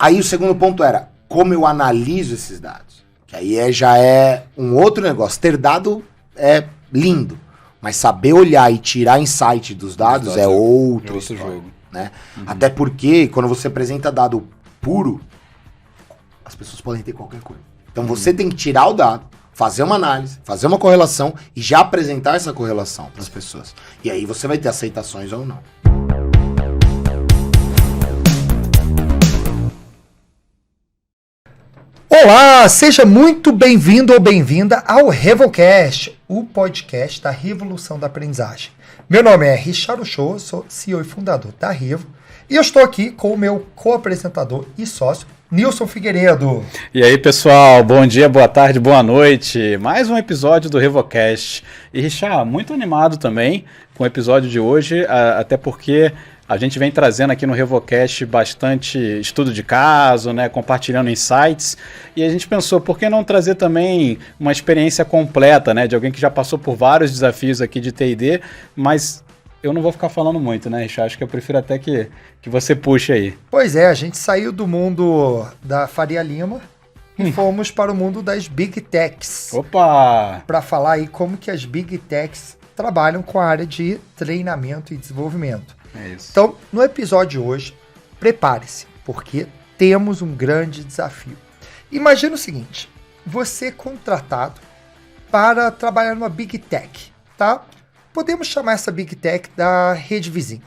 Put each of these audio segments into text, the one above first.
Aí o segundo ponto era como eu analiso esses dados. Que aí já é um outro negócio. Ter dado é lindo, mas saber olhar e tirar insight dos dados é outro jogo. Né? Até porque quando você apresenta dado puro, as pessoas podem ter qualquer coisa. Então você tem que tirar o dado, fazer uma análise, fazer uma correlação e já apresentar essa correlação para as pessoas. E aí você vai ter aceitações ou não. Olá, seja muito bem-vindo ou bem-vinda ao RevoCast, o podcast da revolução da aprendizagem. Meu nome é Richard Uchoa, sou CEO e fundador da Revo, e eu estou aqui com o meu co-apresentador e sócio, Nilson Figueiredo. E aí, pessoal, bom dia, boa tarde, boa noite. Mais um episódio do RevoCast. E, Richard, muito animado também com o episódio de hoje, até porque a gente vem trazendo aqui no RevoCast bastante estudo de caso, né, compartilhando insights, e a gente pensou, por que não trazer também uma experiência completa, né, de alguém que já passou por vários desafios aqui de T&D, mas eu não vou ficar falando muito, né, Richard? Acho que eu prefiro até que você puxe aí. Pois é, a gente saiu do mundo da Faria Lima e fomos para o mundo das Big Techs. Opa! Para falar aí como que as Big Techs trabalham com a área de treinamento e desenvolvimento. É isso. Então, no episódio de hoje, prepare-se, porque temos um grande desafio. Imagina o seguinte, você é contratado para trabalhar numa Big Tech, tá? Podemos chamar essa Big Tech da rede vizinha.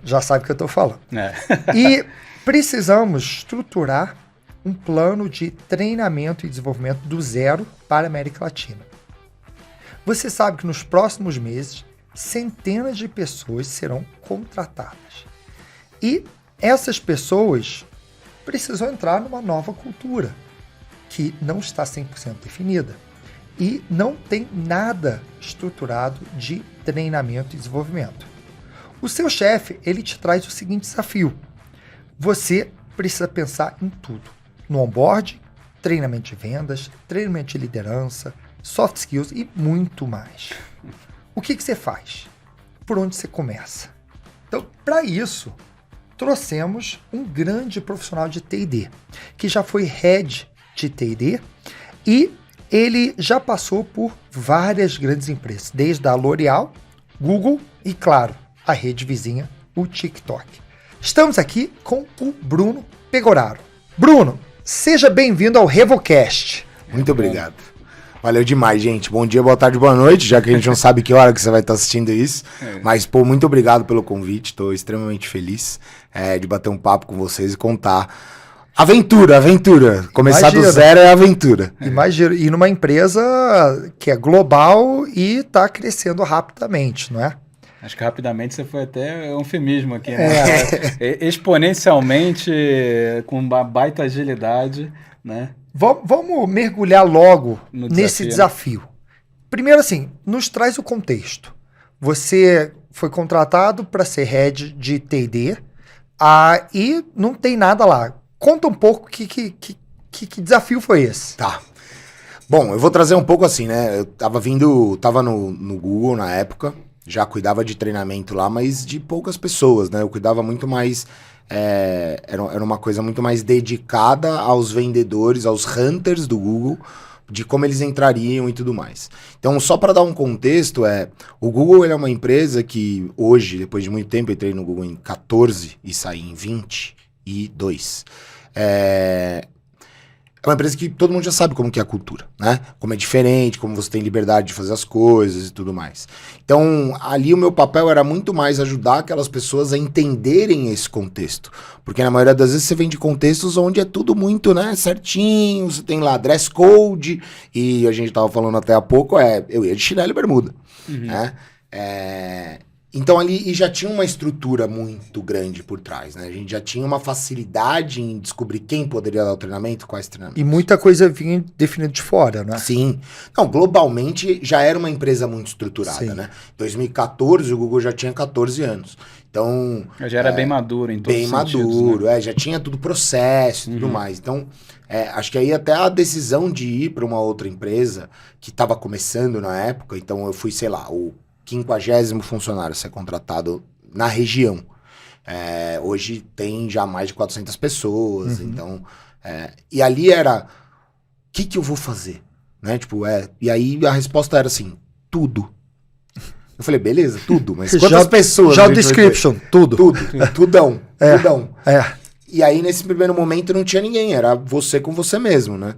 Já sabe o que eu estou falando. É. E precisamos estruturar um plano de treinamento e desenvolvimento do zero para a América Latina. Você sabe que nos próximos meses, centenas de pessoas serão contratadas. E essas pessoas precisam entrar numa nova cultura, que não está 100% definida. E não tem nada estruturado de treinamento e desenvolvimento. O seu chefe, ele te traz o seguinte desafio. Você precisa pensar em tudo. No onboard, treinamento de vendas, treinamento de liderança, soft skills e muito mais. O que você faz? Por onde você começa? Então, para isso, trouxemos um grande profissional de T&D, que já foi head de T&D e ele já passou por várias grandes empresas, desde a L'Oréal, Google e, claro, a rede vizinha, o TikTok. Estamos aqui com o Bruno Pegoraro. Bruno, seja bem-vindo ao RevoCast. Muito obrigado. Valeu demais, gente. Bom dia, boa tarde, boa noite, já que a gente não sabe que hora que você vai estar assistindo isso. Mas, pô, muito obrigado pelo convite. Estou extremamente feliz de bater um papo com vocês e contar. Aventura. Começar do zero é aventura. Imagina. E numa empresa que é global e está crescendo rapidamente, não é? Acho que rapidamente você foi até um eufemismo aqui, né? Exponencialmente, com uma baita agilidade, né? Vamos mergulhar logo nesse desafio. Primeiro, assim, nos traz o contexto. Você foi contratado para ser head de T&D e não tem nada lá. Conta um pouco que desafio foi esse. Tá. Bom, eu vou trazer um pouco assim, né? Eu tava no Google na época, já cuidava de treinamento lá, mas de poucas pessoas, né? Eu cuidava muito mais... Era uma coisa muito mais dedicada aos vendedores, aos hunters do Google, de como eles entrariam e tudo mais. Então, só para dar um contexto, o Google ele é uma empresa que hoje, depois de muito tempo, eu entrei no Google em 14 e saí em 22. É uma empresa que todo mundo já sabe como que é a cultura, né? Como é diferente, como você tem liberdade de fazer as coisas e tudo mais. Então, ali o meu papel era muito mais ajudar aquelas pessoas a entenderem esse contexto. Porque na maioria das vezes você vem de contextos onde é tudo muito, né, certinho, você tem lá dress code, e a gente tava falando até há pouco, eu ia de chinelo e bermuda, né? Então ali já tinha uma estrutura muito grande por trás, né? A gente já tinha uma facilidade em descobrir quem poderia dar o treinamento, quais treinamentos. E muita coisa vinha definida de fora, né? Sim. Não, globalmente já era uma empresa muito estruturada, Sim. né? Em 2014 o Google já tinha 14 anos. Então... Já era bem maduro em todos os sentidos. Bem maduro, né? Já tinha tudo processo e tudo mais. Então, acho que aí até a decisão de ir para uma outra empresa que estava começando na época, então eu fui, sei lá, o 50º funcionário a ser contratado na região. Hoje tem já mais de 400 pessoas, então... e ali era, o que eu vou fazer? Né? Tipo, e aí a resposta era assim, tudo. Eu falei, beleza, tudo, mas quantas pessoas? Já o description, tudo. Tudão. É. E aí, nesse primeiro momento, não tinha ninguém, era você com você mesmo, né?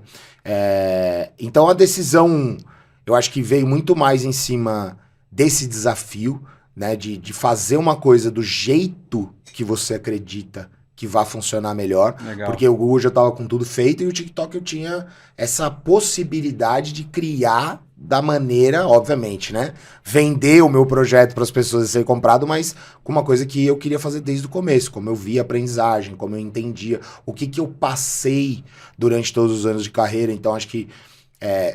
Então, a decisão, eu acho que veio muito mais em cima desse desafio, né? De fazer uma coisa do jeito que você acredita que vai funcionar melhor. Legal. Porque o Google já estava com tudo feito e o TikTok eu tinha essa possibilidade de criar da maneira, obviamente, né? Vender o meu projeto para as pessoas e ser comprado, mas com uma coisa que eu queria fazer desde o começo, como eu via a aprendizagem, como eu entendia, o que eu passei durante todos os anos de carreira. Então, acho que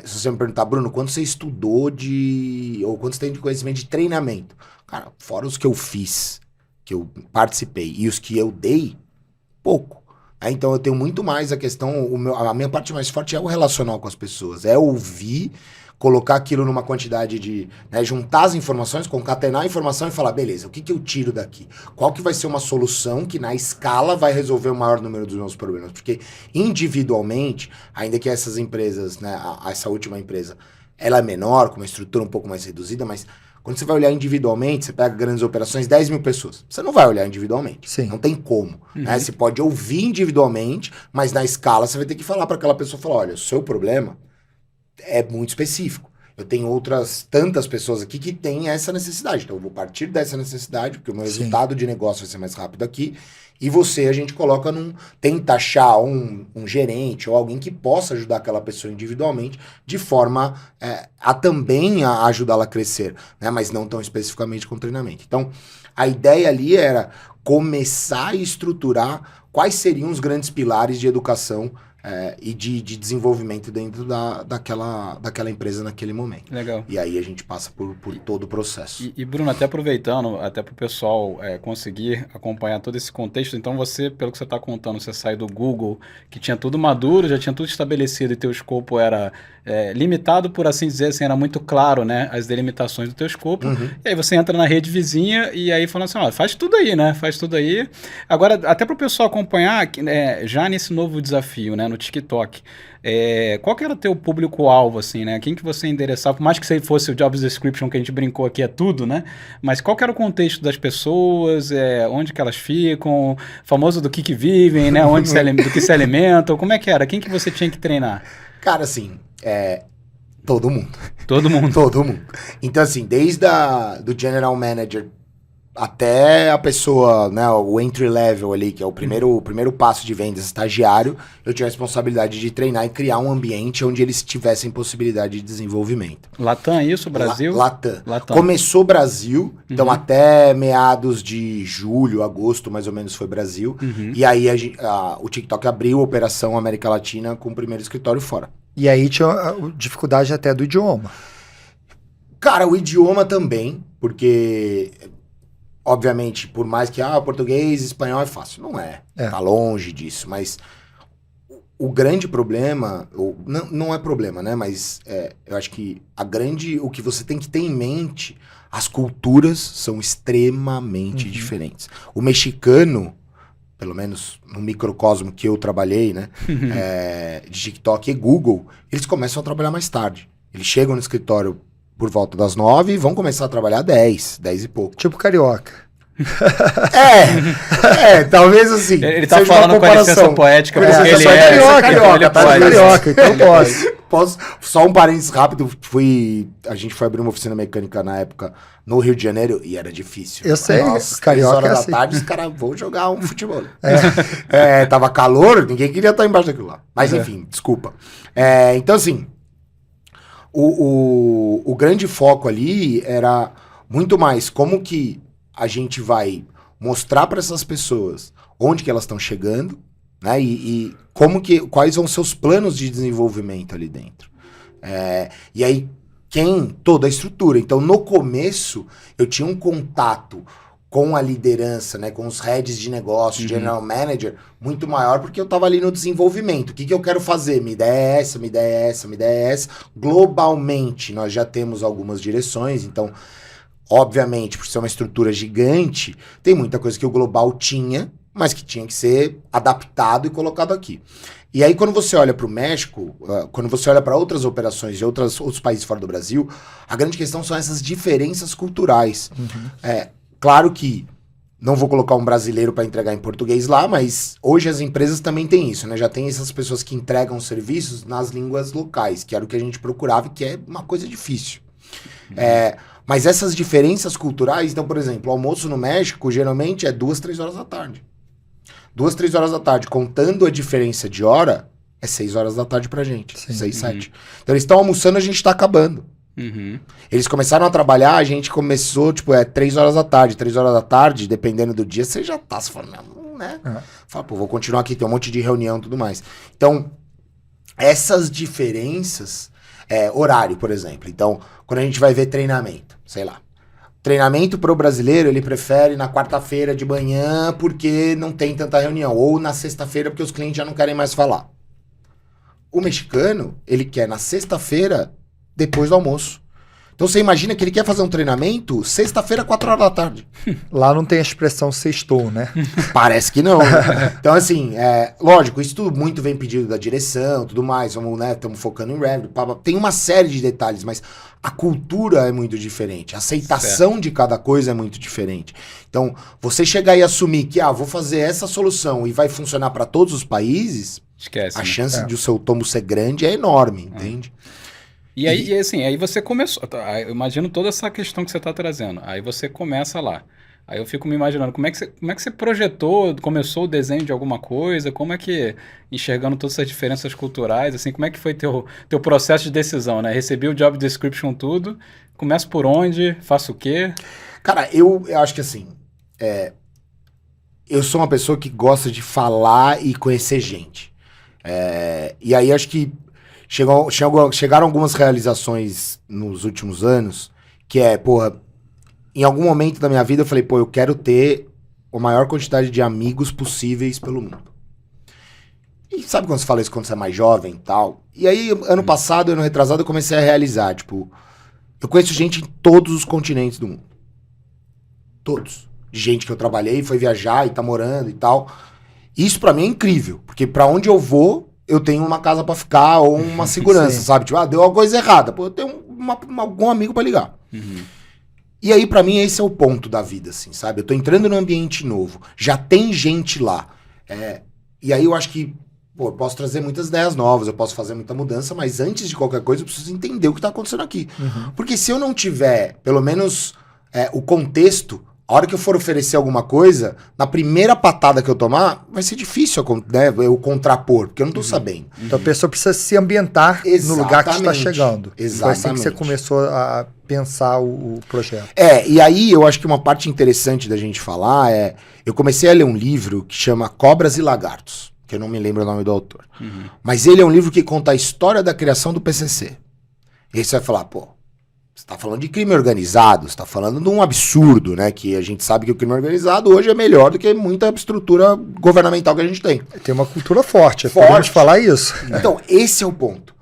se você me perguntar, Bruno, quanto você estudou ou quanto você tem de conhecimento de treinamento? Cara, fora os que eu fiz, que eu participei e os que eu dei, pouco. Então eu tenho muito mais a questão, a minha parte mais forte é o relacional com as pessoas, é ouvir, colocar aquilo numa quantidade de, né, juntar as informações, concatenar a informação e falar, beleza, o que eu tiro daqui? Qual que vai ser uma solução que na escala vai resolver o maior número dos meus problemas? Porque individualmente, ainda que essas empresas, né, essa última empresa, ela é menor, com uma estrutura um pouco mais reduzida, mas quando você vai olhar individualmente, você pega grandes operações, 10 mil pessoas. Você não vai olhar individualmente. Sim. Não tem como. Né? Você pode ouvir individualmente, mas na escala você vai ter que falar para aquela pessoa, falar, olha, o seu problema é muito específico. Eu tenho outras tantas pessoas aqui que têm essa necessidade. Então eu vou partir dessa necessidade, porque o meu resultado de negócio vai ser mais rápido aqui. E a gente coloca tenta achar um gerente ou alguém que possa ajudar aquela pessoa individualmente de forma a também ajudá-la a crescer, né? Mas não tão especificamente com treinamento. Então, a ideia ali era começar a estruturar quais seriam os grandes pilares de educação e de desenvolvimento dentro daquela empresa naquele momento. Legal. E aí a gente passa por todo o processo. E Bruno, até aproveitando, até para o pessoal conseguir acompanhar todo esse contexto, então você, pelo que você está contando, você sai do Google, que tinha tudo maduro, já tinha tudo estabelecido e teu escopo era limitado, por assim dizer, assim, era muito claro, né, as delimitações do teu escopo, e aí você entra na rede vizinha e aí fala assim, ó, faz tudo aí, né, faz tudo aí. Agora, até para o pessoal acompanhar, já nesse novo desafio, né, no TikTok, qual que era o teu público-alvo, assim, né? Quem que você endereçava? Por mais que você fosse o job description que a gente brincou aqui, é tudo, né? Mas qual que era o contexto das pessoas? Onde que elas ficam? Famoso do que vivem, né? Do que se alimentam? Como é que era? Quem que você tinha que treinar? Cara, assim, todo mundo. Todo mundo? Todo mundo. Então, assim, desde do general manager até a pessoa, né, o entry level ali, que é o primeiro passo de vendas, estagiário, eu tinha a responsabilidade de treinar e criar um ambiente onde eles tivessem possibilidade de desenvolvimento. Latam, isso? Brasil? Latam. Começou Brasil, então até meados de julho, agosto, mais ou menos, foi Brasil. E aí o TikTok abriu a operação América Latina com o primeiro escritório fora. E aí tinha dificuldade até do idioma. Cara, o idioma também, porque... Obviamente, por mais que português, espanhol é fácil. Não é. Tá longe disso. Mas o grande problema, não é problema, né? Mas eu acho que o que você tem que ter em mente, as culturas são extremamente diferentes. O mexicano, pelo menos no microcosmo que eu trabalhei, né? De TikTok e Google, eles começam a trabalhar mais tarde. Eles chegam no escritório por volta das 9 e vão começar a trabalhar 10 e pouco. Tipo carioca. Talvez assim. Ele tá falando com a licença poética, porque ele é carioca, então posso. Só um parênteses rápido, a gente foi abrir uma oficina mecânica na época no Rio de Janeiro e era difícil. Eu sei, carioca 3 horas da tarde, os caras vão jogar um futebol. Tava calor, ninguém queria estar embaixo daquilo lá. Mas enfim, desculpa. Então assim, o grande foco ali era muito mais como que a gente vai mostrar para essas pessoas onde que elas estão chegando, né? E quais são os seus planos de desenvolvimento ali dentro. E aí, toda a estrutura. Então, no começo, eu tinha um contato com a liderança, né? Com os heads de negócio, general manager, muito maior, porque eu estava ali no desenvolvimento. O que eu quero fazer? Minha ideia é essa, minha ideia é essa, minha ideia é essa. Globalmente, nós já temos algumas direções, então... obviamente, por ser uma estrutura gigante, tem muita coisa que o global tinha, mas que tinha que ser adaptado e colocado aqui. E aí, quando você olha para o México, quando você olha para outras operações de outros países fora do Brasil, a grande questão são essas diferenças culturais. Claro que não vou colocar um brasileiro para entregar em português lá, mas hoje as empresas também têm isso, né? Já tem essas pessoas que entregam serviços nas línguas locais, que era o que a gente procurava e que é uma coisa difícil. Mas essas diferenças culturais, então, por exemplo, o almoço no México geralmente é 2, 3 horas da tarde. 2, 3 horas da tarde, contando a diferença de hora, é 6 horas da tarde pra gente. Sim. 6, 7. Então eles estão almoçando, a gente tá acabando. Eles começaram a trabalhar, a gente começou, 3 horas da tarde. 3 horas da tarde, dependendo do dia, você já tá se falando, né? Fala, pô, vou continuar aqui, tem um monte de reunião e tudo mais. Então, essas diferenças, horário, por exemplo. Então, quando a gente vai ver treinamento, sei lá. Treinamento pro brasileiro, ele prefere na quarta-feira de manhã porque não tem tanta reunião. Ou na sexta-feira porque os clientes já não querem mais falar. O mexicano, ele quer na sexta-feira depois do almoço. Então você imagina que ele quer fazer um treinamento sexta-feira, 4 horas da tarde. Lá não tem a expressão sextou, né? Parece que não. Então, assim, lógico, isso tudo muito vem pedido da direção, tudo mais. Vamos, né? Estamos focando em revenue. Tem uma série de detalhes, mas a cultura é muito diferente. A aceitação de cada coisa é muito diferente. Então, você chegar e assumir que, vou fazer essa solução e vai funcionar para todos os países, esquece, a chance de o seu tombo ser grande é enorme, entende? E aí, assim, aí você começou. Eu imagino toda essa questão que você está trazendo. Aí você começa lá. Aí eu fico me imaginando, como é que você projetou, começou o desenho de alguma coisa? Como é que, enxergando todas essas diferenças culturais, assim, como é que foi teu processo de decisão, né? Recebi o job description, tudo. Começo por onde? Faço o quê? Cara, eu acho que assim, eu sou uma pessoa que gosta de falar e conhecer gente. E aí acho que chegaram algumas realizações nos últimos anos, que em algum momento da minha vida eu falei, eu quero ter a maior quantidade de amigos possíveis pelo mundo. E sabe quando você fala isso quando você é mais jovem e tal? E aí, ano passado, ano retrasado, eu comecei a realizar, eu conheço gente em todos os continentes do mundo. Todos. Gente que eu trabalhei, foi viajar e tá morando e tal. Isso pra mim é incrível, porque pra onde eu vou, eu tenho uma casa pra ficar ou uma segurança, sabe? Deu alguma coisa errada. Eu tenho algum amigo pra ligar. E aí, pra mim, esse é o ponto da vida, assim, sabe? Eu tô entrando num ambiente novo. Já tem gente lá. E aí eu acho que, eu posso trazer muitas ideias novas, eu posso fazer muita mudança, mas antes de qualquer coisa, eu preciso entender o que tá acontecendo aqui. Porque se eu não tiver, pelo menos, o contexto, a hora que eu for oferecer alguma coisa, na primeira patada que eu tomar, vai ser difícil, né, eu contrapor, porque eu não tô sabendo. Então a pessoa precisa se ambientar no lugar que está chegando. Exatamente. Foi assim que você começou a pensar o projeto. E aí eu acho que uma parte interessante da gente falar eu comecei a ler um livro que chama Cobras e Lagartos, que eu não me lembro o nome do autor. Mas ele é um livro que conta a história da criação do PCC. E aí você vai falar, você tá falando de crime organizado, você tá falando de um absurdo, né? Que a gente sabe que o crime organizado hoje é melhor do que muita estrutura governamental que a gente tem. Tem uma cultura forte, podemos falar isso. Então, esse é o ponto.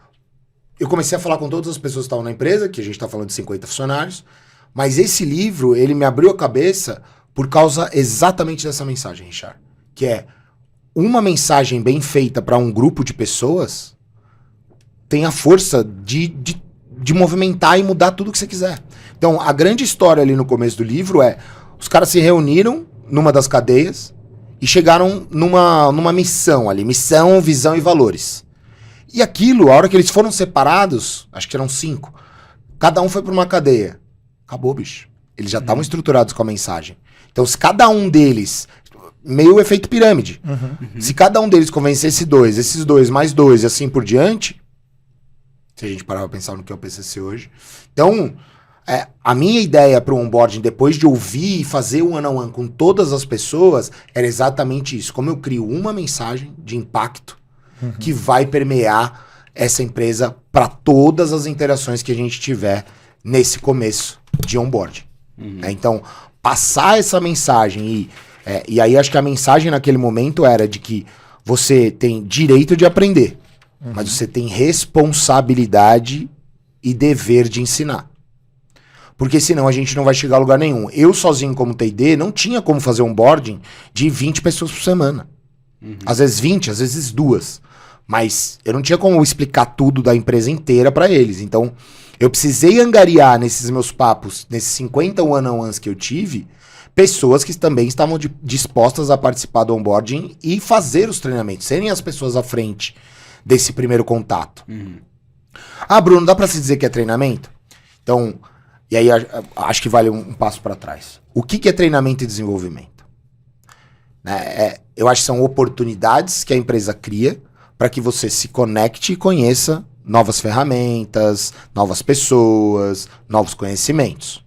Eu comecei a falar com todas as pessoas que estavam na empresa, que a gente tá falando de 50 funcionários, mas esse livro, ele me abriu a cabeça por causa exatamente dessa mensagem, Richard. Que é uma mensagem bem feita para um grupo de pessoas tem a força de movimentar e mudar tudo que você quiser. Então, a grande história ali no começo do livro os caras se reuniram numa das cadeias e chegaram numa missão ali, missão, visão e valores. E aquilo, a hora que eles foram separados, acho que eram 5, cada um foi para uma cadeia. Acabou, bicho. Eles já estavam estruturados com a mensagem. Então, se cada um deles, meio efeito pirâmide, se cada um deles convencesse 2, esses 2 mais 2 e assim por diante, se a gente parar pra pensar no que é o PCC hoje. Então, a minha ideia para o onboarding, depois de ouvir e fazer o one-on-one com todas as pessoas, era exatamente isso. Como eu crio uma mensagem de impacto que vai permear essa empresa para todas as interações que a gente tiver nesse começo de onboarding. Então, passar essa mensagem e aí acho que a mensagem naquele momento era de que você tem direito de aprender, mas você tem responsabilidade e dever de ensinar. Porque senão a gente não vai chegar a lugar nenhum. Eu sozinho como T&D não tinha como fazer um onboarding de 20 pessoas por semana. Às vezes 20, às vezes 2. Mas eu não tinha como explicar tudo da empresa inteira para eles. Então, eu precisei angariar nesses meus papos, nesses 50 one-on-ones que eu tive, pessoas que também estavam dispostas a participar do onboarding e fazer os treinamentos, serem as pessoas à frente desse primeiro contato. Ah, Bruno, dá para se dizer que é treinamento? Então, e aí acho que vale um passo para trás. O que é treinamento e desenvolvimento? Eu acho que são oportunidades que a empresa cria para que você se conecte e conheça novas ferramentas, novas pessoas, novos conhecimentos.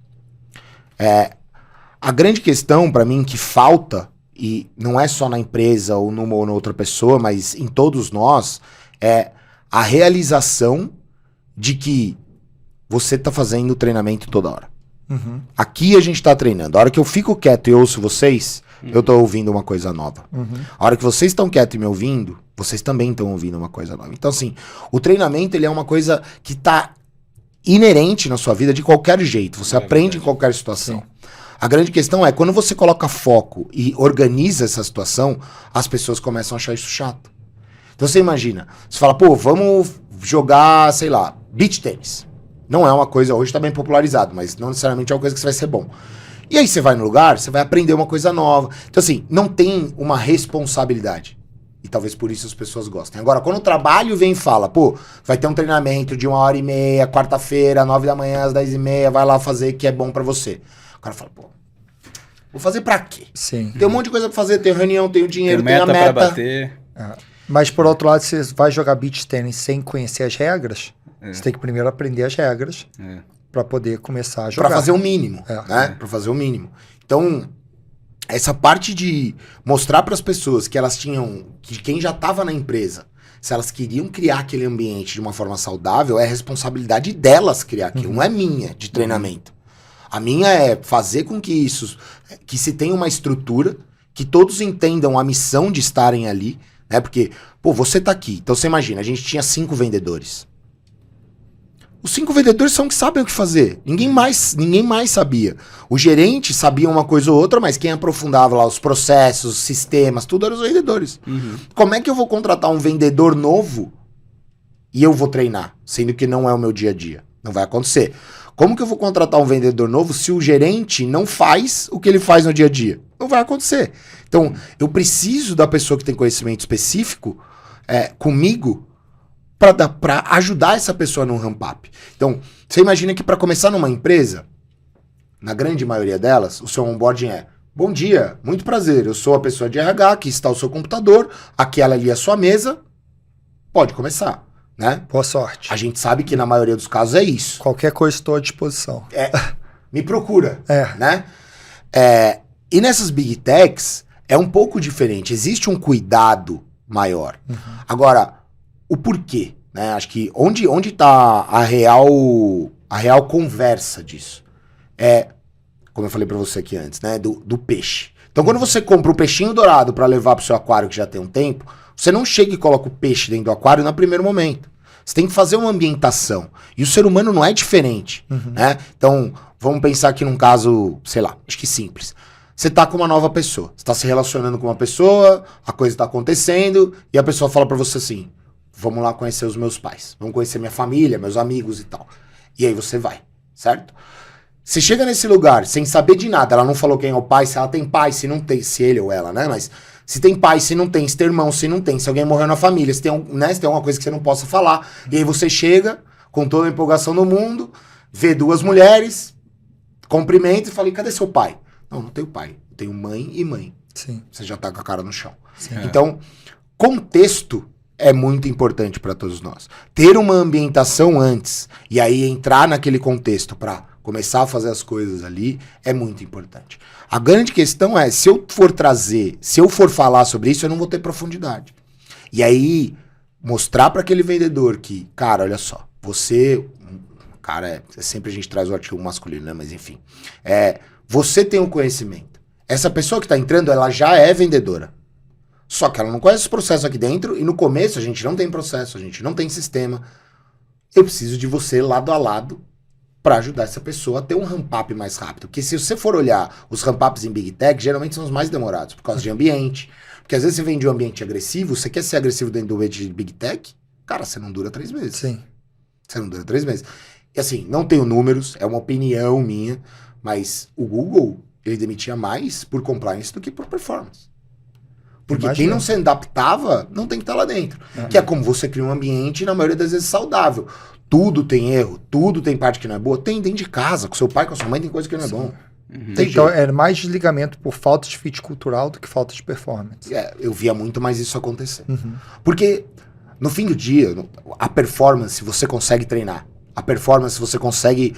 A grande questão para mim que falta, e não é só na empresa ou numa ou noutra pessoa, mas em todos nós, é a realização de que você está fazendo treinamento toda hora. Aqui a gente está treinando. A hora que eu fico quieto e ouço vocês, eu estou ouvindo uma coisa nova. A hora que vocês estão quietos e me ouvindo, vocês também estão ouvindo uma coisa nova. Então, assim, o treinamento ele é uma coisa que está inerente na sua vida de qualquer jeito. Você aprende em qualquer situação. Sim. A grande questão é, quando você coloca foco e organiza essa situação, as pessoas começam a achar isso chato. Então você imagina, você fala, pô, vamos jogar, sei lá, beach tênis. Não é uma coisa, hoje tá bem popularizado, mas não necessariamente é uma coisa que você vai ser bom. E aí você vai no lugar, você vai aprender uma coisa nova. Então assim, não tem uma responsabilidade. E talvez por isso as pessoas gostem. Agora, quando o trabalho vem e fala, pô, vai ter um treinamento de 1h30, quarta-feira, 9 da manhã, às 10h30, vai lá fazer que é bom pra você. O cara fala, pô, vou fazer pra quê? Sim. Tem um monte de coisa pra fazer, tem reunião, tem o dinheiro, tem a meta meta. pra bater. Mas por outro lado, você vai jogar beach tennis sem conhecer as regras, você tem que primeiro aprender as regras pra poder começar a jogar. Pra fazer o mínimo, né? Pra fazer o mínimo. Então, essa parte de mostrar pras pessoas que elas tinham, que quem já tava na empresa, se elas queriam criar aquele ambiente de uma forma saudável, é responsabilidade delas criar aquilo, não é minha, de treinamento. A minha é fazer com que isso, que se tenha uma estrutura, que todos entendam a missão de estarem ali, né? Porque, pô, você tá aqui, então você imagina, a gente tinha 5 vendedores. Os 5 vendedores são que sabem o que fazer. Ninguém mais sabia. O gerente sabia uma coisa ou outra, mas quem aprofundava lá os processos, os sistemas, tudo eram os vendedores. Como é que eu vou contratar um vendedor novo e eu vou treinar, sendo que não é o meu dia a dia? Não vai acontecer. Como que eu vou contratar um vendedor novo se o gerente não faz o que ele faz no dia a dia? Não vai acontecer. Então, eu preciso da pessoa que tem conhecimento específico comigo para ajudar essa pessoa no ramp-up. Então, você imagina que para começar numa empresa, na grande maioria delas, o seu onboarding é: bom dia, muito prazer, eu sou a pessoa de RH, aqui está o seu computador, aquela ali é a sua mesa, pode começar. Né? Boa sorte. A gente sabe que na maioria dos casos é isso. Qualquer coisa estou à disposição. Me procura. Né? E nessas big techs é um pouco diferente. Existe um cuidado maior. Agora, o porquê? Né? Acho que onde tá a real conversa disso? Como eu falei pra você aqui antes, né? Do peixe. Então, quando você compra o peixinho dourado para levar pro seu aquário que já tem um tempo, você não chega e coloca o peixe dentro do aquário no primeiro momento. Você tem que fazer uma ambientação. E o ser humano não é diferente. Né? Então, vamos pensar aqui num caso, sei lá, acho que simples. Você tá com uma nova pessoa. Você tá se relacionando com uma pessoa, a coisa tá acontecendo, e a pessoa fala pra você assim: vamos lá conhecer os meus pais. Vamos conhecer minha família, meus amigos e tal. E aí você vai, certo? Você chega nesse lugar sem saber de nada. Ela não falou quem é o pai, se ela tem pai, se não tem, se ele ou ela, né? Mas se tem pai, se não tem, se tem irmão, se não tem, se alguém morreu na família, se tem, se tem alguma coisa que você não possa falar. E aí você chega com toda a empolgação do mundo, vê 2 mulheres, cumprimenta e fala: e cadê seu pai? Não tenho pai. Eu tenho mãe e mãe. Sim. Você já tá com a cara no chão. Então, contexto é muito importante para todos nós. Ter uma ambientação antes e aí entrar naquele contexto para começar a fazer as coisas ali é muito importante. A grande questão é, se eu for falar sobre isso, eu não vou ter profundidade. E aí, mostrar para aquele vendedor que, cara, olha só, você... Cara, sempre a gente traz o artigo masculino, né? Mas enfim. Você tem um conhecimento. Essa pessoa que está entrando, ela já é vendedora. Só que ela não conhece os processos aqui dentro, e no começo a gente não tem processo, a gente não tem sistema. Eu preciso de você lado a lado, para ajudar essa pessoa a ter um ramp-up mais rápido. Porque se você for olhar os ramp-ups em Big Tech, geralmente são os mais demorados, por causa de ambiente. Porque às vezes você vem de um ambiente agressivo, você quer ser agressivo dentro do ambiente de Big Tech, cara, você não dura 3 meses. Sim. Você não dura 3 meses. E assim, não tenho números, é uma opinião minha, mas o Google, ele demitia mais por compliance do que por performance. Porque quem não se adaptava, não tem que estar lá dentro. Que é como você cria um ambiente, na maioria das vezes, saudável. Tudo tem erro, tudo tem parte que não é boa. Tem dentro de casa, com seu pai, com a sua mãe, tem coisa que não é bom. Então, é mais desligamento por falta de fit cultural do que falta de performance. Eu via muito mais isso acontecer. Porque, no fim do dia, a performance você consegue treinar. A performance você consegue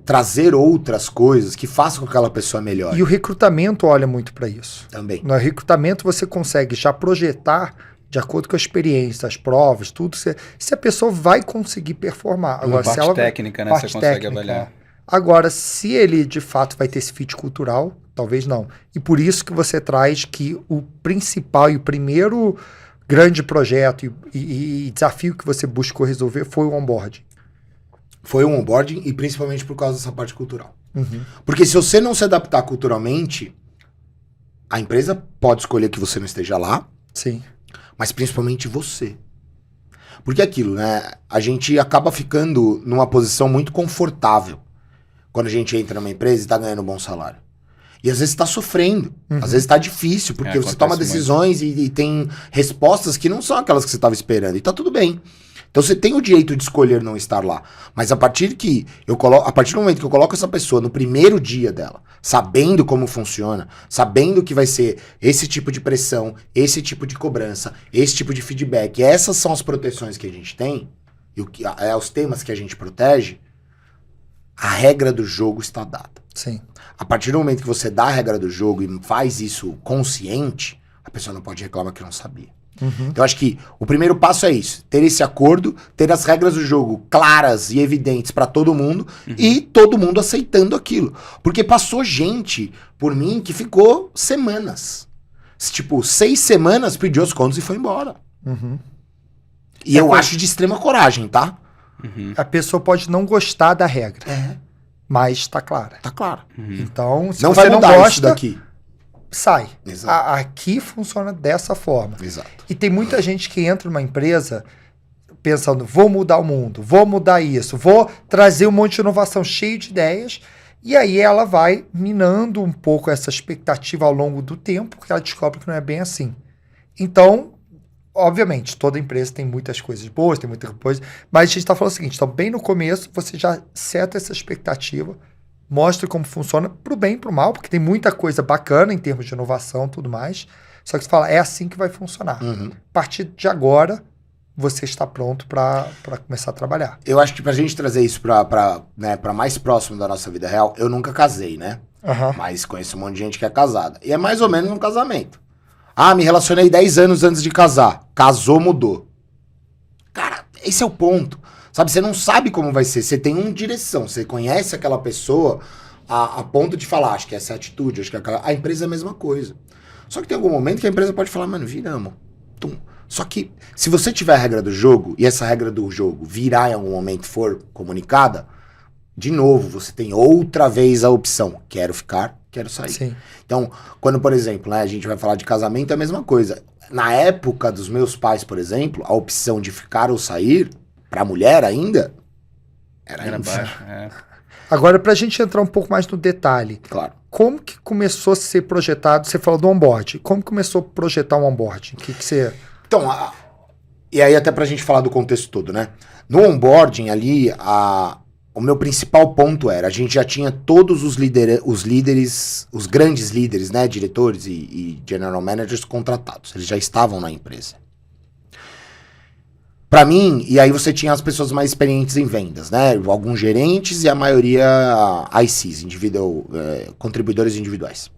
trazer outras coisas que façam com que aquela pessoa melhore. E o recrutamento olha muito para isso. Também. No recrutamento você consegue já projetar, de acordo com a experiência, as provas, tudo, se a pessoa vai conseguir performar. Agora, parte se ela, técnica, né? parte Você consegue técnica. avaliar. Agora, se ele de fato vai ter esse fit cultural, talvez não. E por isso que você traz que o principal e o primeiro grande projeto e desafio que você buscou resolver foi o onboarding. Foi um onboarding e principalmente por causa dessa parte cultural. Porque se você não se adaptar culturalmente, a empresa pode escolher que você não esteja lá, Sim. mas principalmente você. Porque é aquilo, né? A gente acaba ficando numa posição muito confortável quando a gente entra numa empresa e tá ganhando um bom salário. E às vezes tá sofrendo, às vezes tá difícil, porque você toma decisões e tem respostas que não são aquelas que você estava esperando, e tá tudo bem. Então você tem o direito de escolher não estar lá. Mas a partir do momento que eu coloco essa pessoa no primeiro dia dela, sabendo como funciona, sabendo que vai ser esse tipo de pressão, esse tipo de cobrança, esse tipo de feedback, essas são as proteções que a gente tem, e os temas que a gente protege, a regra do jogo está dada. Sim. A partir do momento que você dá a regra do jogo e faz isso consciente, a pessoa não pode reclamar que não sabia. Então, eu acho que o primeiro passo é isso. Ter esse acordo, ter as regras do jogo claras e evidentes para todo mundo e todo mundo aceitando aquilo. Porque passou gente por mim que ficou semanas. Tipo, 6 semanas, pediu as contas e foi embora. E eu acho de extrema coragem, tá? A pessoa pode não gostar da regra, mas tá clara. Tá claro. Então, se Não você vai não mudar gosta, isso daqui. sai. Exato. Aqui funciona dessa forma. Exato. E tem muita gente que entra numa empresa pensando, vou mudar o mundo, vou mudar isso, vou trazer um monte de inovação, cheio de ideias, e aí ela vai minando um pouco essa expectativa ao longo do tempo, porque ela descobre que não é bem assim. Então, obviamente, toda empresa tem muitas coisas boas, tem muita coisa, mas a gente está falando o seguinte, então bem no começo você já seta essa expectativa, mostra como funciona pro bem e pro mal, porque tem muita coisa bacana em termos de inovação e tudo mais. Só que você fala, é assim que vai funcionar. A partir de agora, você está pronto para começar a trabalhar. Eu acho que pra gente trazer isso pra mais próximo da nossa vida real, eu nunca casei, né? Mas conheço um monte de gente que é casada. E é mais ou menos um casamento. Ah, me relacionei 10 anos antes de casar. Casou, mudou. Cara, esse é o ponto. Sabe, você não sabe como vai ser, você tem uma direção, você conhece aquela pessoa a ponto de falar, acho que essa é a atitude, acho que a empresa é a mesma coisa. Só que tem algum momento que a empresa pode falar, mano, viramos. Só que se você tiver a regra do jogo, e essa regra do jogo virar em algum momento for comunicada, de novo, você tem outra vez a opção, quero ficar, quero sair. Sim. Então, quando, por exemplo, né, a gente vai falar de casamento, é a mesma coisa. Na época dos meus pais, por exemplo, a opção de ficar ou sair, pra mulher ainda, era baixo. Agora, pra gente entrar um pouco mais no detalhe, Claro. como que começou a ser projetado, você falou do onboard, como começou a projetar um onboard? O que você... Então, e aí até pra gente falar do contexto todo, né? No onboarding ali, o meu principal ponto era, a gente já tinha todos os líderes, os grandes líderes, né, diretores e general managers contratados, eles já estavam na empresa. Pra mim, e aí você tinha as pessoas mais experientes em vendas, né? Alguns gerentes e a maioria ICs, contribuidores individuais.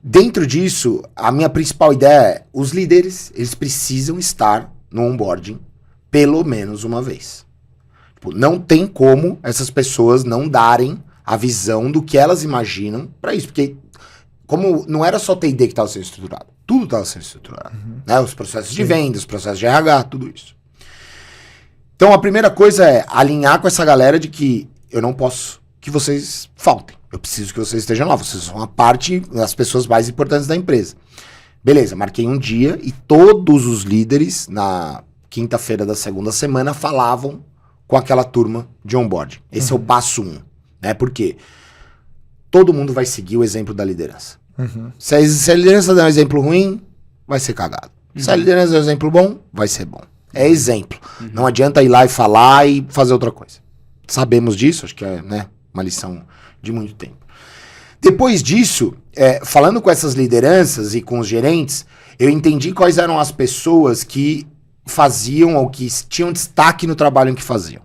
Dentro disso, a minha principal ideia é, os líderes, eles precisam estar no onboarding pelo menos uma vez. Tipo, não tem como essas pessoas não darem a visão do que elas imaginam pra isso, porque como não era só T&D que estava sendo estruturado, tudo estava sendo estruturado. Né? Os processos de venda, os processos de RH, tudo isso. Então a primeira coisa é alinhar com essa galera de que eu não posso que vocês faltem. Eu preciso que vocês estejam lá. Vocês são a parte das pessoas mais importantes da empresa. Beleza, marquei um dia e todos os líderes na quinta-feira da segunda semana falavam com aquela turma de onboarding. Esse é o passo 1, né? Porque todo mundo vai seguir o exemplo da liderança. Se a liderança der um exemplo ruim, vai ser cagado. Se a liderança der um exemplo bom, vai ser bom. É exemplo. Não adianta ir lá e falar e fazer outra coisa. Sabemos disso, acho que é, né, uma lição de muito tempo. Depois disso, falando com essas lideranças e com os gerentes, eu entendi quais eram as pessoas que faziam ou que tinham destaque no trabalho em que faziam.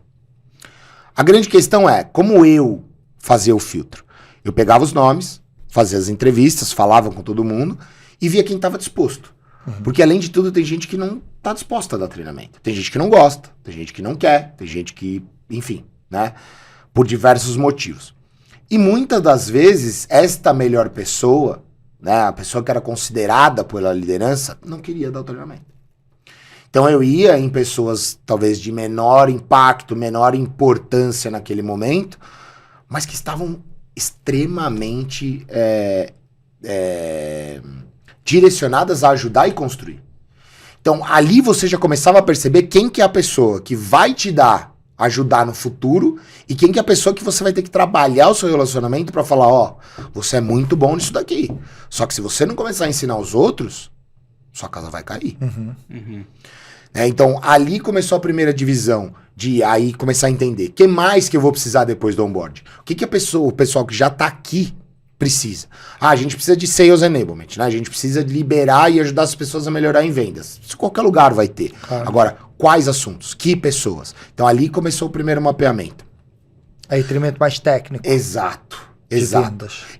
A grande questão é, como eu fazia o filtro? Eu pegava os nomes, fazia as entrevistas, falava com todo mundo e via quem estava disposto. Porque, além de tudo, tem gente que não está disposta a dar treinamento. Tem gente que não gosta, tem gente que não quer, tem gente que, enfim, né? Por diversos motivos. E muitas das vezes, esta melhor pessoa, né, a pessoa que era considerada pela liderança, não queria dar o treinamento. Então eu ia em pessoas talvez de menor impacto, menor importância naquele momento, mas que estavam extremamente direcionadas a ajudar e construir. Então ali você já começava a perceber quem que é a pessoa que vai te ajudar no futuro e quem que é a pessoa que você vai ter que trabalhar o seu relacionamento para falar, ó, você é muito bom nisso daqui. Só que se você não começar a ensinar os outros, sua casa vai cair. Então, ali começou a primeira divisão de aí começar a entender. O que mais que eu vou precisar depois do onboard? O que o pessoal que já tá aqui precisa? A gente precisa de sales enablement, né? A gente precisa liberar e ajudar as pessoas a melhorar em vendas. Isso qualquer lugar vai ter. Claro. Agora, quais assuntos? Que pessoas? Então, ali começou o primeiro mapeamento. Aí, treinamento mais técnico. Exato.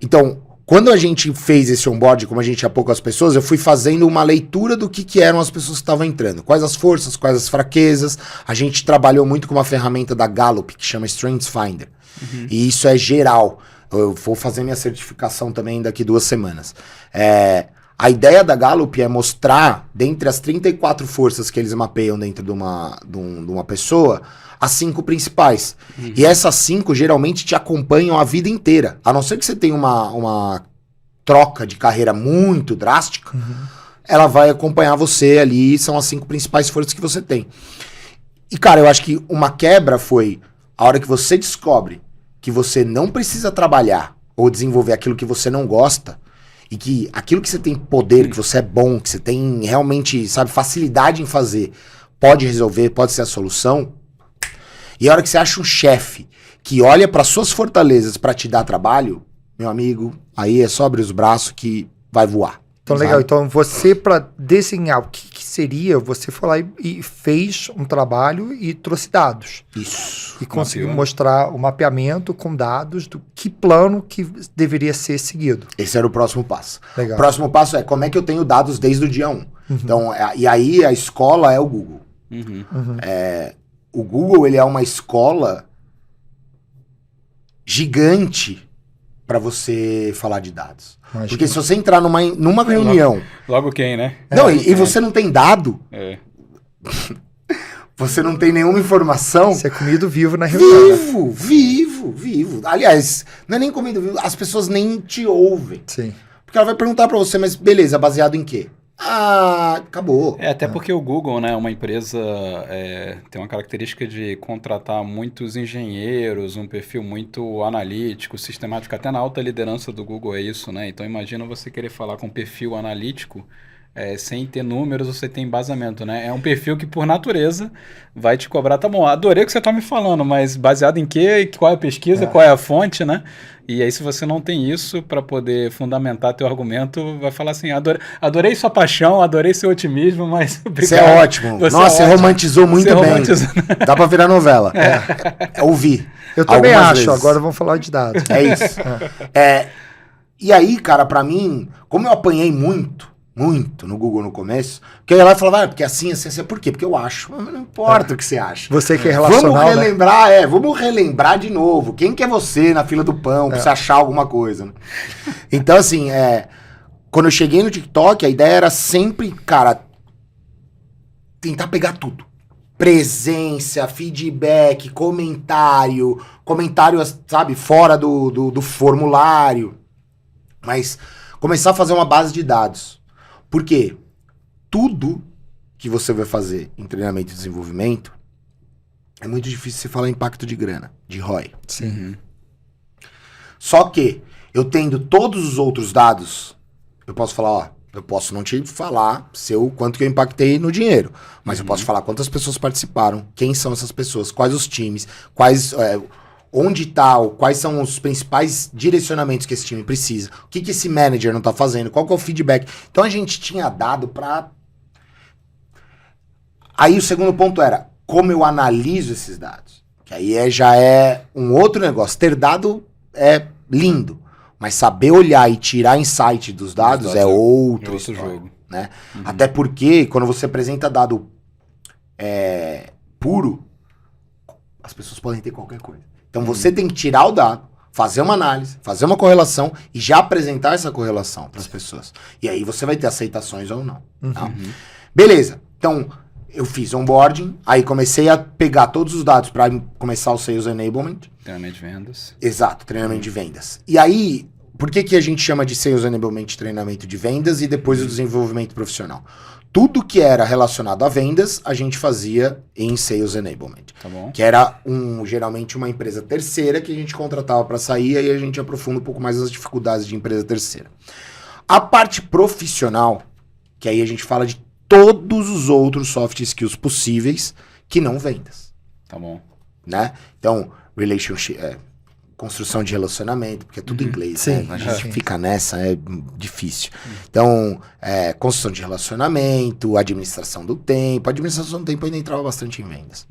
Então, quando a gente fez esse onboard, como a gente tinha poucas pessoas, eu fui fazendo uma leitura do que eram as pessoas que estavam entrando. Quais as forças, quais as fraquezas. A gente trabalhou muito com uma ferramenta da Gallup, que chama Strengths Finder. E isso é geral. Eu vou fazer minha certificação também daqui 2 semanas. A ideia da Gallup é mostrar, dentre as 34 forças que eles mapeiam dentro de uma pessoa, as 5 principais. E essas 5 geralmente te acompanham a vida inteira. A não ser que você tenha uma troca de carreira muito drástica, ela vai acompanhar você ali, são as 5 principais forças que você tem. E, cara, eu acho que uma quebra foi a hora que você descobre que você não precisa trabalhar ou desenvolver aquilo que você não gosta, e que aquilo que você tem poder, que você é bom, que você tem realmente, sabe, facilidade em fazer, pode resolver, pode ser a solução. E a hora que você acha um chefe que olha para suas fortalezas para te dar trabalho, meu amigo, aí é só abrir os braços que vai voar. Então, legal. Então, você, para desenhar o que seria, você foi lá e fez um trabalho e trouxe dados. Isso. E conseguiu mostrar o mapeamento com dados do que plano que deveria ser seguido. Esse era o próximo passo. Legal. O próximo passo é como é que eu tenho dados desde o dia 1. Então, e aí a escola é o Google. O Google, ele é uma escola gigante para você falar de dados. Porque se você entrar numa reunião... Logo quem, né? Não, e você não tem dado... Você não tem nenhuma informação... Você é comido vivo na reunião. Vivo. Aliás, não é nem comido vivo, as pessoas nem te ouvem. Sim. Porque ela vai perguntar para você, mas beleza, baseado em quê? Acabou. Até porque o Google, né, uma empresa, tem uma característica de contratar muitos engenheiros, um perfil muito analítico, sistemático, até na alta liderança do Google é isso, né? Então imagina você querer falar com um perfil analítico sem ter números ou sem ter embasamento, né? É um perfil que, por natureza, vai te cobrar, tá bom, adorei o que você tá me falando, mas baseado em quê? Qual é a pesquisa? Qual é a fonte, né? E aí, se você não tem isso para poder fundamentar teu argumento, vai falar assim, adorei sua paixão, adorei seu otimismo, mas... Você é ótimo. Você romantizou muito bem. Dá para virar novela. Ouvir. Eu também acho. Agora vamos falar de dados. É isso. E aí, cara, para mim, como eu apanhei muito no Google no começo, porque eu ia lá e falava, porque assim, por quê? Porque eu acho. Não importa o que você acha. Você que é relacional, vamos relembrar, vamos relembrar de novo. Quem que é você na fila do pão pra você achar alguma coisa, né? Então, assim, quando eu cheguei no TikTok, a ideia era sempre, cara, tentar pegar tudo. presença, feedback, comentário, sabe, fora do formulário. Mas começar a fazer uma base de dados. Por quê? Tudo que você vai fazer em treinamento e desenvolvimento é muito difícil você falar impacto de grana, de ROI. Sim. Só que eu tendo todos os outros dados, eu posso falar, ó, eu posso não te falar quanto que eu impactei no dinheiro, mas eu posso falar quantas pessoas participaram, quem são essas pessoas, quais os times, onde tá, quais são os principais direcionamentos que esse time precisa, o que esse manager não tá fazendo, qual que é o feedback. Então a gente tinha dado pra... Aí o segundo ponto era como eu analiso esses dados, que aí já é um outro negócio. Ter dado é lindo, mas saber olhar e tirar insight dos dados é outro jogo, né? Até porque quando você apresenta dado puro, as pessoas podem ter qualquer coisa. Então você tem que tirar o dado, fazer uma análise, fazer uma correlação e já apresentar essa correlação para as pessoas. E aí você vai ter aceitações ou não. Tá? Beleza. Então eu fiz onboarding, aí comecei a pegar todos os dados para começar o Sales Enablement. Treinamento de vendas. Exato, treinamento de vendas. E aí, por que a gente chama de Sales Enablement treinamento de vendas e depois o desenvolvimento profissional? Tudo que era relacionado a vendas, a gente fazia em Sales Enablement. Tá bom. Que era geralmente uma empresa terceira que a gente contratava para sair, aí a gente aprofunda um pouco mais as dificuldades de empresa terceira. A parte profissional, que aí a gente fala de todos os outros soft skills possíveis que não vendas. Tá bom. Né? Então, relationship, construção de relacionamento, porque é tudo em inglês, Sim, né? A gente sim. fica nessa, é difícil. Então, construção de relacionamento, administração do tempo. A administração do tempo ainda entrava bastante em vendas.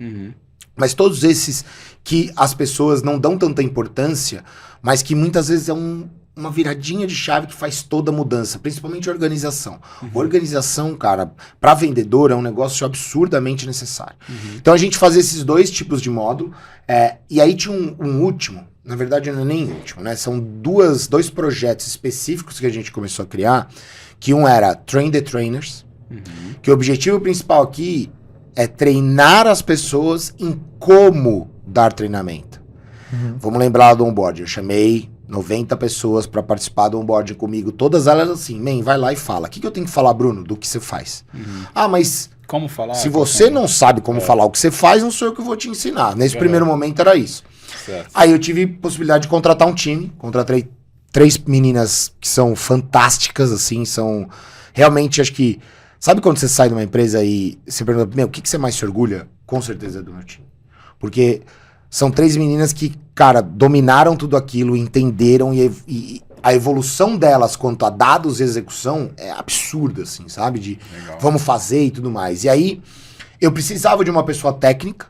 Mas todos esses que as pessoas não dão tanta importância, mas que muitas vezes é uma viradinha de chave que faz toda a mudança, principalmente a organização. Organização, cara, para vendedor é um negócio absurdamente necessário. Então a gente fazia esses dois tipos de módulo, e aí tinha um último, na verdade não é nem último, né? São dois projetos específicos que a gente começou a criar, que um era Train the Trainers, que o objetivo principal aqui é treinar as pessoas em como dar treinamento. Vamos lembrar do onboarding, eu chamei 90 pessoas para participar do onboarding comigo, todas elas assim, vai lá e fala. O que eu tenho que falar, Bruno, do que você faz? Ah, mas Como falar? se você não sabe como falar o que você faz, não sou eu que vou te ensinar. Nesse primeiro momento era isso. Certo. Aí eu tive possibilidade de contratar um time, contratei 3 meninas que são fantásticas, assim, são realmente, acho que, sabe quando você sai de uma empresa e você pergunta, o que você mais se orgulha? Com certeza é do meu time. Porque são 3 meninas que, cara, dominaram tudo aquilo, entenderam e a evolução delas quanto a dados e execução é absurda, assim, sabe? De vamos fazer e tudo mais. E aí, eu precisava de uma pessoa técnica,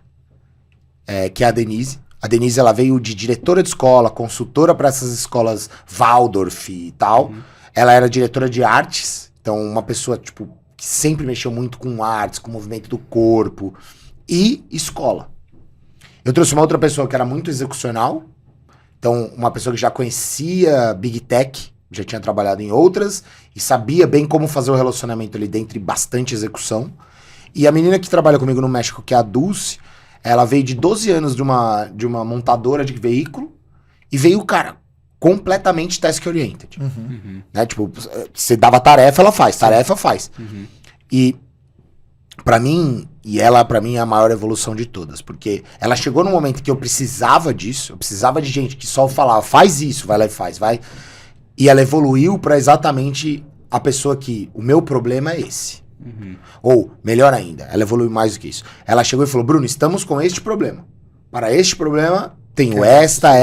que é a Denise. A Denise, ela veio de diretora de escola, consultora para essas escolas Waldorf e tal. Ela era diretora de artes, então uma pessoa, tipo, que sempre mexeu muito com artes, com o movimento do corpo e escola. Eu trouxe uma outra pessoa que era muito execucional, então uma pessoa que já conhecia Big Tech, já tinha trabalhado em outras e sabia bem como fazer o relacionamento ali dentro e bastante execução. E a menina que trabalha comigo no México, que é a Dulce, ela veio de 12 anos de uma montadora de veículo e veio, cara, completamente task-oriented. Né? Tipo, você dava tarefa, ela faz, tarefa faz. E pra mim, pra mim é a maior evolução de todas, porque ela chegou num momento que eu precisava disso, eu precisava de gente que só falava, faz isso, vai lá e faz, vai. E ela evoluiu pra exatamente a pessoa que, o meu problema é esse. Ou, melhor ainda, ela evoluiu mais do que isso. Ela chegou e falou, Bruno, estamos com este problema. Para este problema, tenho esta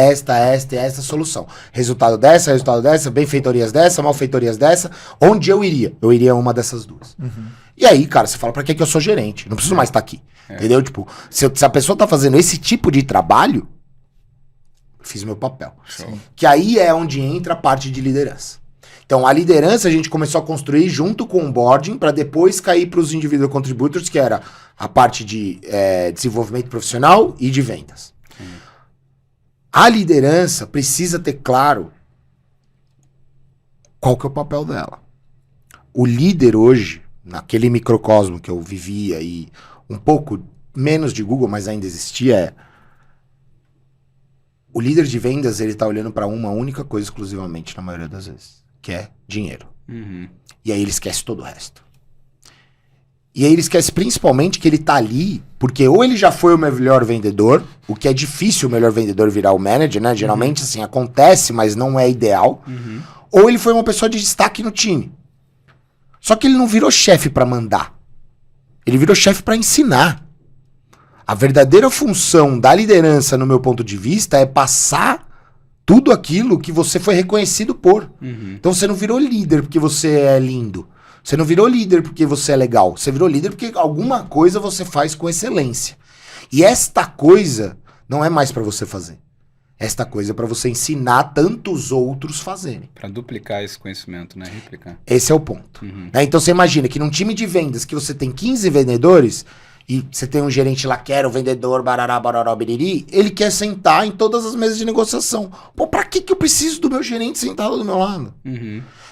solução. Resultado dessa, benfeitorias dessa, malfeitorias dessa. Onde eu iria? Eu iria uma dessas duas. E aí, cara, você fala, pra que eu sou gerente? Não preciso mais estar aqui. Entendeu? Tipo, se a pessoa tá fazendo esse tipo de trabalho, fiz meu papel. Que aí é onde entra a parte de liderança. Então, a liderança a gente começou a construir junto com o onboarding para depois cair para os individual contributors, que era a parte de desenvolvimento profissional e de vendas. A liderança precisa ter claro qual que é o papel dela. O líder hoje, naquele microcosmo que eu vivia e um pouco menos de Google, mas ainda existia, é... O líder de vendas, ele tá olhando para uma única coisa exclusivamente, na maioria das vezes, que é dinheiro. E aí ele esquece todo o resto. E aí ele esquece principalmente que ele tá ali, porque ou ele já foi o melhor vendedor, o que é difícil o melhor vendedor virar o manager, né? Geralmente, assim, acontece, mas não é ideal. Ou ele foi uma pessoa de destaque no time. Só que ele não virou chefe para mandar. Ele virou chefe para ensinar. A verdadeira função da liderança, no meu ponto de vista, é passar tudo aquilo que você foi reconhecido por. Então você não virou líder porque você é lindo. Você não virou líder porque você é legal. Você virou líder porque alguma coisa você faz com excelência. E esta coisa não é mais para você fazer. Esta coisa é para você ensinar tantos outros fazerem. Para duplicar esse conhecimento, né? Replicar. Esse é o ponto. Né? Então você imagina que num time de vendas que você tem 15 vendedores... E você tem um gerente lá, que era o vendedor, barará, barará, biriri, ele quer sentar em todas as mesas de negociação. Pô, pra que eu preciso do meu gerente sentado do meu lado?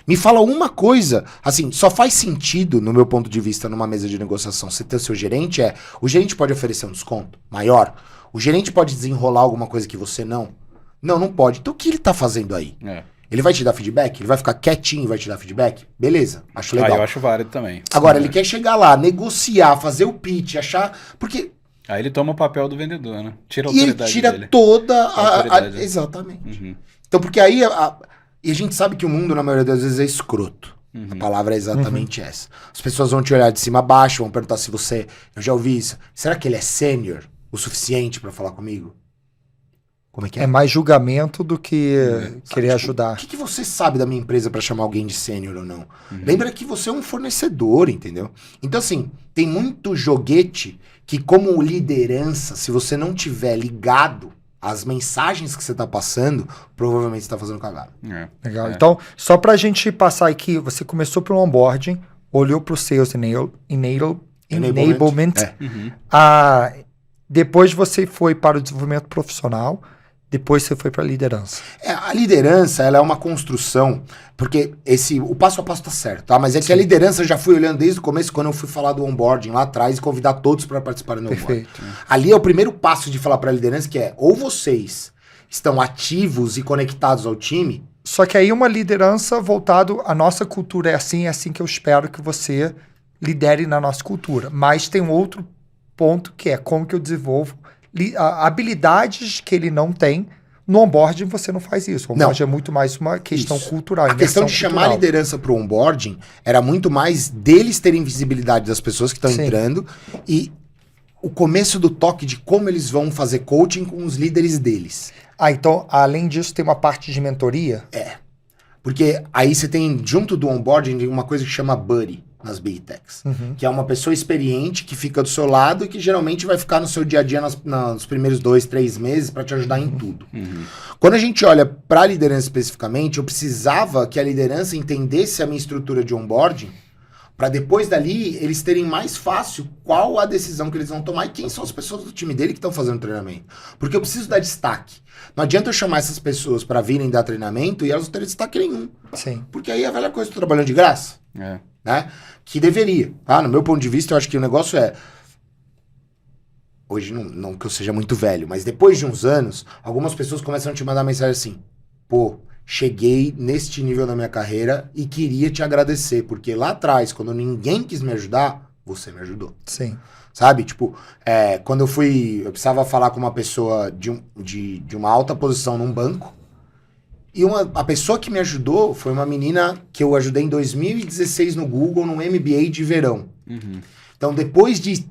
Me fala uma coisa, assim, só faz sentido, no meu ponto de vista, numa mesa de negociação, você ter o seu gerente, o gerente pode oferecer um desconto maior? O gerente pode desenrolar alguma coisa que você não? Não pode. Então o que ele tá fazendo aí? Ele vai te dar feedback? Ele vai ficar quietinho e vai te dar feedback? Beleza, acho legal. Eu acho válido também. Agora, ele quer chegar lá, negociar, fazer o pitch, achar... Porque... Aí ele toma o papel do vendedor, né? Tira a autoridade autoridade dele. E ele tira toda a... Exatamente. Então, porque aí... E a gente sabe que o mundo, na maioria das vezes, é escroto. A palavra é exatamente essa. As pessoas vão te olhar de cima a baixo, vão perguntar se você... Eu já ouvi isso. Será que ele é sênior o suficiente pra falar comigo? Como é que é? É mais julgamento do que querer Tipo, ajudar. O que você sabe da minha empresa pra chamar alguém de sênior ou não? Lembra que você é um fornecedor, entendeu? Então, assim, tem muito joguete que, como liderança, se você não tiver ligado às mensagens que você tá passando, provavelmente você tá fazendo cagada. Legal. Então, só pra gente passar aqui, você começou pelo onboarding, olhou pro Sales Enablement. Depois você foi para o desenvolvimento profissional. Depois você foi para a liderança. A liderança, ela é uma construção, porque o passo a passo tá certo, tá? Mas é que a liderança eu já fui olhando desde o começo, quando eu fui falar do onboarding lá atrás e convidar todos para participar do meu onboarding. Ali é o primeiro passo de falar para a liderança, que é, ou vocês estão ativos e conectados ao time... Só que aí uma liderança voltado, a nossa cultura é assim que eu espero que você lidere na nossa cultura. Mas tem um outro ponto que é como que eu desenvolvo habilidades que ele não tem. No onboarding você não faz isso. O onboarding é muito mais uma questão cultural. A questão de chamar a liderança para o onboarding era muito mais deles terem visibilidade das pessoas que estão entrando e o começo do toque de como eles vão fazer coaching com os líderes deles. Então, além disso, tem uma parte de mentoria? Porque aí você tem, junto do onboarding, uma coisa que chama buddy nas Big Techs, que é uma pessoa experiente que fica do seu lado e que geralmente vai ficar no seu dia a dia nos primeiros 2, 3 meses para te ajudar em tudo. Quando a gente olha para a liderança especificamente, eu precisava que a liderança entendesse a minha estrutura de onboarding para depois dali eles terem mais fácil qual a decisão que eles vão tomar e quem são as pessoas do time dele que estão fazendo treinamento. Porque eu preciso dar destaque. Não adianta eu chamar essas pessoas para virem dar treinamento e elas não terem destaque nenhum. Porque aí é a velha coisa, tô trabalhando de graça. Né? Que deveria. No meu ponto de vista, eu acho que o negócio é... Hoje, não que eu seja muito velho, mas depois de uns anos, algumas pessoas começam a te mandar mensagem assim, pô, cheguei neste nível da minha carreira e queria te agradecer, porque lá atrás, quando ninguém quis me ajudar, você me ajudou. Sabe? Tipo, quando eu precisava falar com uma pessoa de uma alta posição num banco, e a pessoa que me ajudou foi uma menina que eu ajudei em 2016 no Google, num MBA de verão. Então, depois de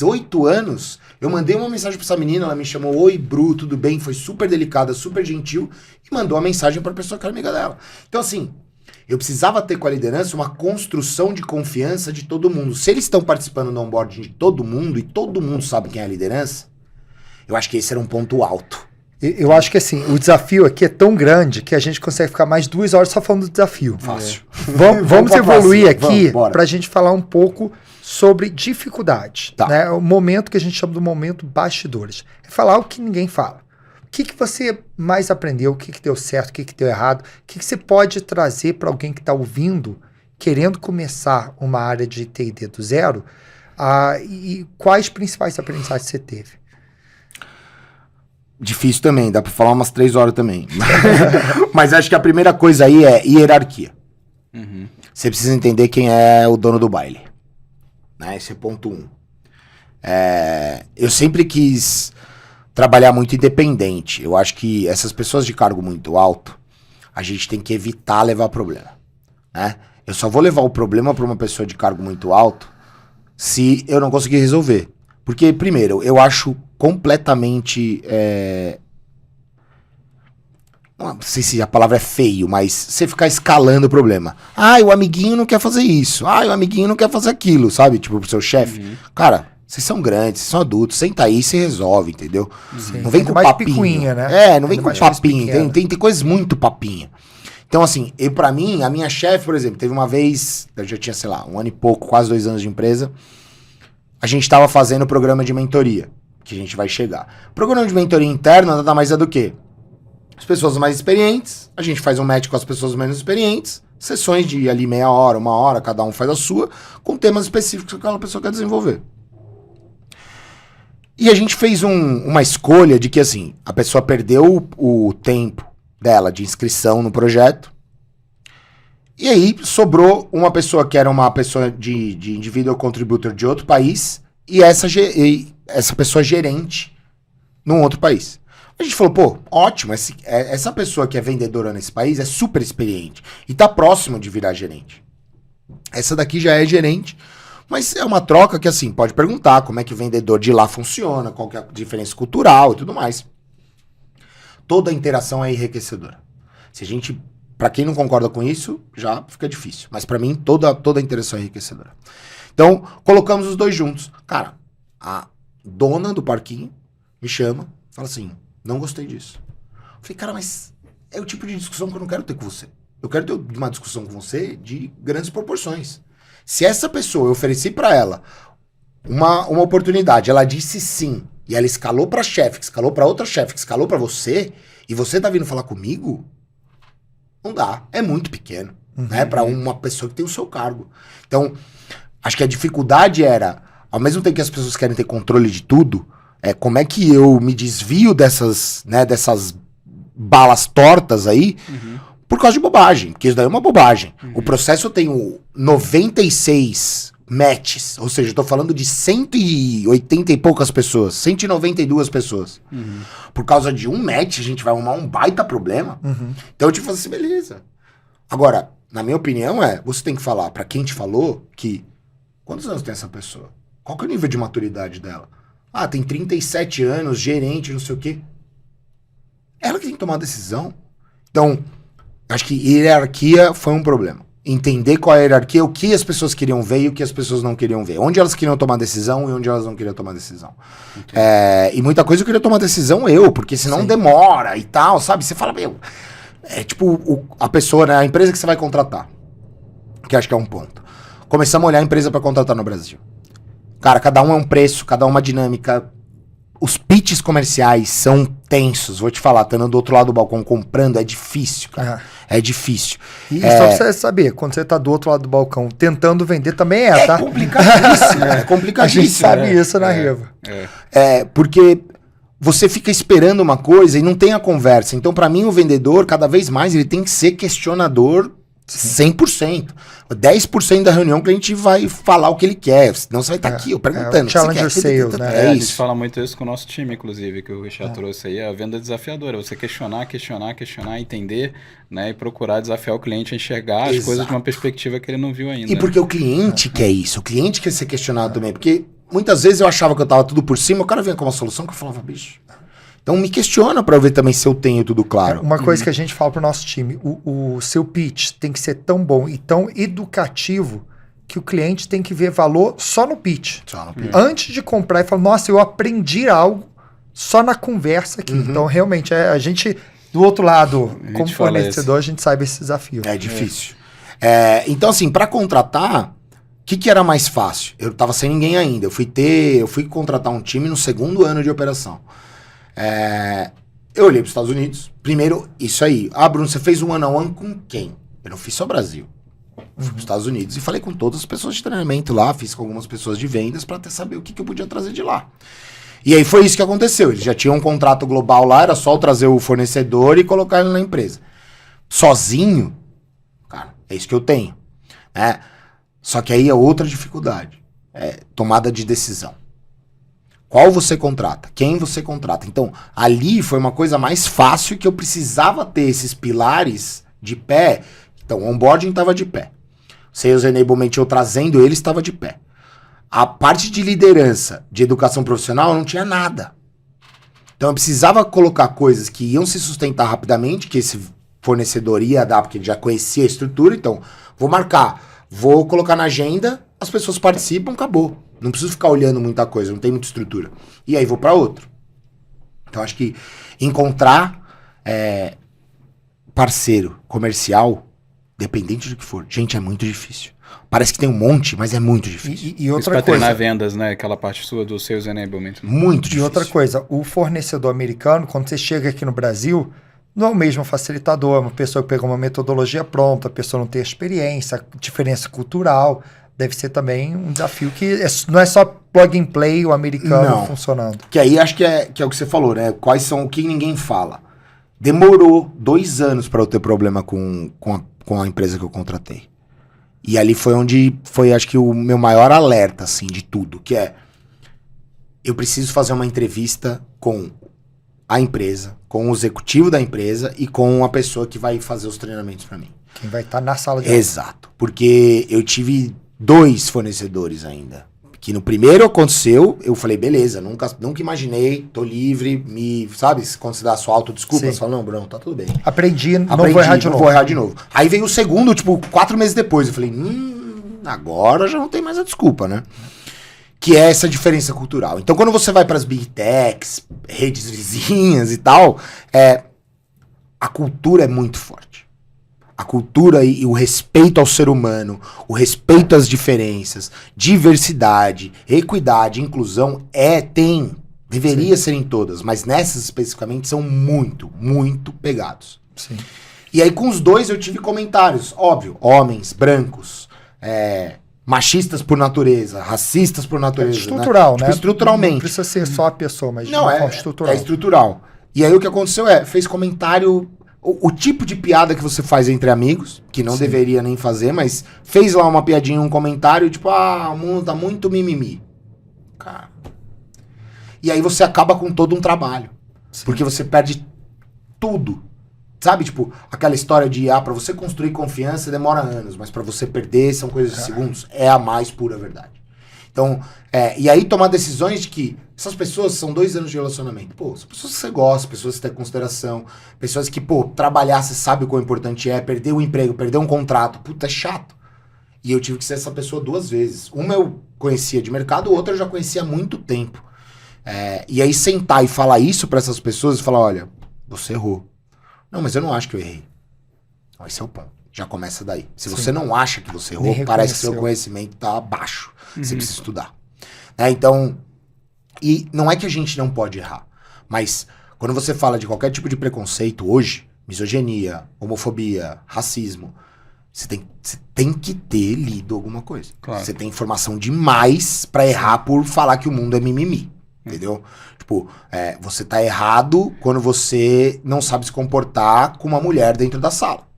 8 anos, eu mandei uma mensagem pra essa menina, ela me chamou, oi, Bru, tudo bem? Foi super delicada, super gentil, e mandou uma mensagem pra pessoa que era amiga dela. Então, assim, eu precisava ter com a liderança uma construção de confiança de todo mundo. Se eles estão participando do onboarding de todo mundo, e todo mundo sabe quem é a liderança, eu acho que esse era um ponto alto. Eu acho que assim, o desafio aqui é tão grande que a gente consegue ficar mais 2 horas só falando do desafio. Fácil. Vamos evoluir aqui para a gente falar um pouco sobre dificuldade. Né? O momento que a gente chama do momento bastidores. É falar o que ninguém fala. O que você mais aprendeu, o que deu certo, o que deu errado, o que você pode trazer para alguém que está ouvindo, querendo começar uma área de T&D do zero, E quais principais aprendizagens você teve? Difícil também, dá pra falar umas 3 horas também. Mas acho que a primeira coisa aí é hierarquia. Você precisa entender quem é o dono do baile. Né? Esse é ponto 1. Eu sempre quis trabalhar muito independente. Eu acho que essas pessoas de cargo muito alto, a gente tem que evitar levar problema. Né? Eu só vou levar o problema para uma pessoa de cargo muito alto se eu não conseguir resolver. Porque, primeiro, eu acho completamente... não sei se a palavra é feio, mas você ficar escalando o problema. O amiguinho não quer fazer isso. O amiguinho não quer fazer aquilo, sabe? Tipo, pro seu chefe. Cara, vocês são grandes, vocês são adultos. Senta aí e se resolve, entendeu? Sim. Não vem com mais papinho. Picuinha, né? Não vem com papinho. Tem coisas muito papinha. Então, assim, pra mim, a minha chefe, por exemplo, teve uma vez, eu já tinha, sei lá, 1 ano e pouco, quase 2 anos de empresa, a gente tava fazendo o programa de mentoria, que a gente vai chegar. O programa de mentoria interna nada mais é do que as pessoas mais experientes, a gente faz um match com as pessoas menos experientes, sessões de ali meia hora, 1 hora, cada um faz a sua, com temas específicos que aquela pessoa quer desenvolver. E a gente fez uma escolha de que, assim, a pessoa perdeu o tempo dela de inscrição no projeto, e aí sobrou uma pessoa que era uma pessoa de individual contributor de outro país, e essa pessoa gerente num outro país. A gente falou, pô, ótimo, essa pessoa que é vendedora nesse país é super experiente e tá próximo de virar gerente. Essa daqui já é gerente, mas é uma troca que, assim, pode perguntar como é que o vendedor de lá funciona, qual que é a diferença cultural e tudo mais. Toda a interação é enriquecedora. Pra quem não concorda com isso, já fica difícil. Mas pra mim, toda a interação é enriquecedora. Então, colocamos os dois juntos. Cara, a dona do parquinho me chama, fala assim, não gostei disso. Eu falei, cara, mas é o tipo de discussão que eu não quero ter com você. Eu quero ter uma discussão com você de grandes proporções. Se essa pessoa, eu ofereci pra ela uma oportunidade, ela disse sim, e ela escalou pra chefe, que escalou pra outra chefe, que escalou pra você, e você tá vindo falar comigo, não dá. É muito pequeno, né? Pra uma pessoa que tem o seu cargo. Então, acho que a dificuldade era, ao mesmo tempo que as pessoas querem ter controle de tudo, como é que eu me desvio dessas balas tortas aí, por causa de bobagem, porque isso daí é uma bobagem. O processo eu tenho 96 matches, ou seja, eu tô falando de 180 e poucas pessoas, 192 pessoas. Por causa de um match, a gente vai arrumar um baita problema. Então eu te falo assim, beleza. Agora, na minha opinião, você tem que falar pra quem te falou que, quantos anos tem essa pessoa? Qual que é o nível de maturidade dela? Tem 37 anos, gerente, não sei o quê. Ela que tem que tomar a decisão. Então, acho que hierarquia foi um problema. Entender qual é a hierarquia, o que as pessoas queriam ver e o que as pessoas não queriam ver. Onde elas queriam tomar decisão e onde elas não queriam tomar decisão. E muita coisa eu queria tomar decisão porque senão demora e tal, sabe? Você fala, tipo a pessoa, né, a empresa que você vai contratar. Que acho que é um ponto. Começamos a olhar a empresa para contratar no Brasil. Cara, cada um é um preço, cada um é uma dinâmica. Os pitches comerciais são tensos, vou te falar, estando do outro lado do balcão comprando, é difícil, cara. É difícil. E só pra você saber, quando você tá do outro lado do balcão tentando vender, também tá? Complicadíssimo, é complicadíssimo. A gente sabe isso na Revo. Porque você fica esperando uma coisa e não tem a conversa. Então, pra mim, o vendedor, cada vez mais, ele tem que ser questionador 100%. 10% da reunião o cliente vai falar o que ele quer, senão você vai estar aqui perguntando. Challenger sales, né? A gente fala muito isso com o nosso time, inclusive, que o Richard trouxe aí, a venda desafiadora. Você questionar, entender, né, e procurar desafiar o cliente a enxergar as coisas de uma perspectiva que ele não viu ainda. E porque o cliente quer isso, o cliente quer ser questionado também, porque muitas vezes eu achava que eu tava tudo por cima, o cara vinha com uma solução que eu falava, bicho... Então me questiona para eu ver também se eu tenho tudo claro. Uma coisa que a gente fala pro nosso time, o seu pitch tem que ser tão bom e tão educativo que o cliente tem que ver valor só no pitch. Antes de comprar e falar, nossa, eu aprendi algo só na conversa aqui. Então realmente a gente, do outro lado, como fornecedor, a gente sabe esse desafio. É difícil. Então assim, para contratar, o que era mais fácil? Eu tava sem ninguém ainda. Eu fui contratar um time no 2º ano de operação. Eu olhei para os Estados Unidos. Primeiro, isso aí. Bruno, você fez um one-on-one com quem? Eu não fiz só Brasil. Fui para os Estados Unidos e falei com todas as pessoas de treinamento lá, fiz com algumas pessoas de vendas para até saber o que eu podia trazer de lá. E aí foi isso que aconteceu. Eles já tinham um contrato global lá, era só eu trazer o fornecedor e colocar ele na empresa. Sozinho, cara, é isso que eu tenho. Né? Só que aí é outra dificuldade. É tomada de decisão. Qual você contrata? Quem você contrata? Então, ali foi uma coisa mais fácil que eu precisava ter esses pilares de pé. Então, o onboarding estava de pé. Sales Enablement, eu trazendo ele, estava de pé. A parte de liderança, de educação profissional, eu não tinha nada. Então, eu precisava colocar coisas que iam se sustentar rapidamente, que esse fornecedor ia dar, porque ele já conhecia a estrutura. Então, vou marcar, vou colocar na agenda, as pessoas participam, acabou. Não preciso ficar olhando muita coisa, não tem muita estrutura. E aí vou para outro. Então acho que encontrar parceiro comercial, dependente do que for, gente, é muito difícil. Parece que tem um monte, mas é muito difícil. E outra pra coisa, treinar vendas, né? Aquela parte sua do Sales Enablement. Né? Muito difícil. E outra coisa, o fornecedor americano, quando você chega aqui no Brasil, não é o mesmo facilitador, uma pessoa que pegou uma metodologia pronta, a pessoa não tem experiência, diferença cultural. Deve ser também um desafio que não é só plug and play o americano funcionando. Que aí acho que é o que você falou, né? Quais são o que ninguém fala. Demorou 2 anos para eu ter problema com a empresa que eu contratei. E ali foi onde foi, acho que, o meu maior alerta, assim, de tudo. Que é, eu preciso fazer uma entrevista com a empresa, com o executivo da empresa e com a pessoa que vai fazer os treinamentos para mim. Quem vai estar na sala de aula. Exato. Porque eu tive 2 fornecedores ainda. Que no primeiro aconteceu, eu falei, beleza, nunca imaginei, tô livre, sabe, quando você dá a sua autodesculpa, você fala, não, Bruno, tá tudo bem. Aprendi, não vou errar de novo. Não vou errar de novo. Aí veio o segundo, tipo, 4 meses depois, eu falei, agora já não tem mais a desculpa, né? Que é essa diferença cultural. Então, quando você vai pras Big Techs, redes vizinhas e tal, a cultura é muito forte. A cultura e o respeito ao ser humano, o respeito às diferenças, diversidade, equidade, inclusão, deveria ser em todas, mas nessas especificamente são muito, muito pegados. Sim. E aí com os 2 eu tive comentários, óbvio, homens, brancos, machistas por natureza, racistas por natureza. Estrutural, né? Tipo, estruturalmente. Não precisa ser só a pessoa, mas não, de forma estrutural. É estrutural. E aí o que aconteceu fez comentário... O tipo de piada que você faz entre amigos, que não deveria nem fazer, mas fez lá uma piadinha, um comentário, tipo, o mundo tá muito mimimi. Cara. E aí você acaba com todo um trabalho. Sim. Porque você perde tudo. Sabe, tipo, aquela história de, pra você construir confiança demora anos, mas pra você perder são coisas de segundos. É a mais pura verdade. Então, e aí tomar decisões de que essas pessoas são 2 anos de relacionamento. Pô, são pessoas que você gosta, pessoas que você tem consideração, pessoas que, trabalhar, você sabe o quão importante é, perder o emprego, perder um contrato, puta, é chato. E eu tive que ser essa pessoa 2 vezes. Uma eu conhecia de mercado, outra eu já conhecia há muito tempo. E aí sentar e falar isso pra essas pessoas e falar, olha, você errou. Não, mas eu não acho que eu errei. Então, esse é o ponto. Já começa daí. Se você não acha que você errou, parece que seu conhecimento tá baixo. Você precisa estudar. Então, e não é que a gente não pode errar, mas quando você fala de qualquer tipo de preconceito hoje, misoginia, homofobia, racismo, você tem que ter lido alguma coisa. Claro. Você tem informação demais pra errar por falar que o mundo é mimimi. Entendeu? Tipo, você tá errado quando você não sabe se comportar com uma mulher dentro da sala.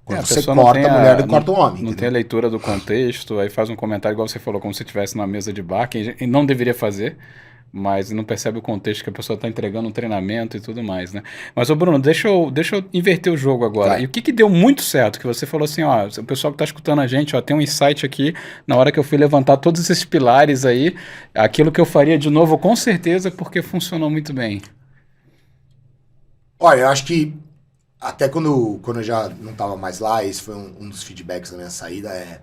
Quando você corta a mulher e corta o homem. Não tem a leitura do contexto, aí faz um comentário igual você falou, como se estivesse numa mesa de bar, que não deveria fazer, mas não percebe o contexto que a pessoa está entregando um treinamento e tudo mais, né? Mas, ô Bruno, deixa eu inverter o jogo agora. E o que deu muito certo? Que você falou assim, o pessoal que está escutando a gente, tem um insight aqui, na hora que eu fui levantar todos esses pilares aí, aquilo que eu faria de novo, com certeza, porque funcionou muito bem. Olha, eu acho que até quando eu já não estava mais lá, esse foi um dos feedbacks da minha saída,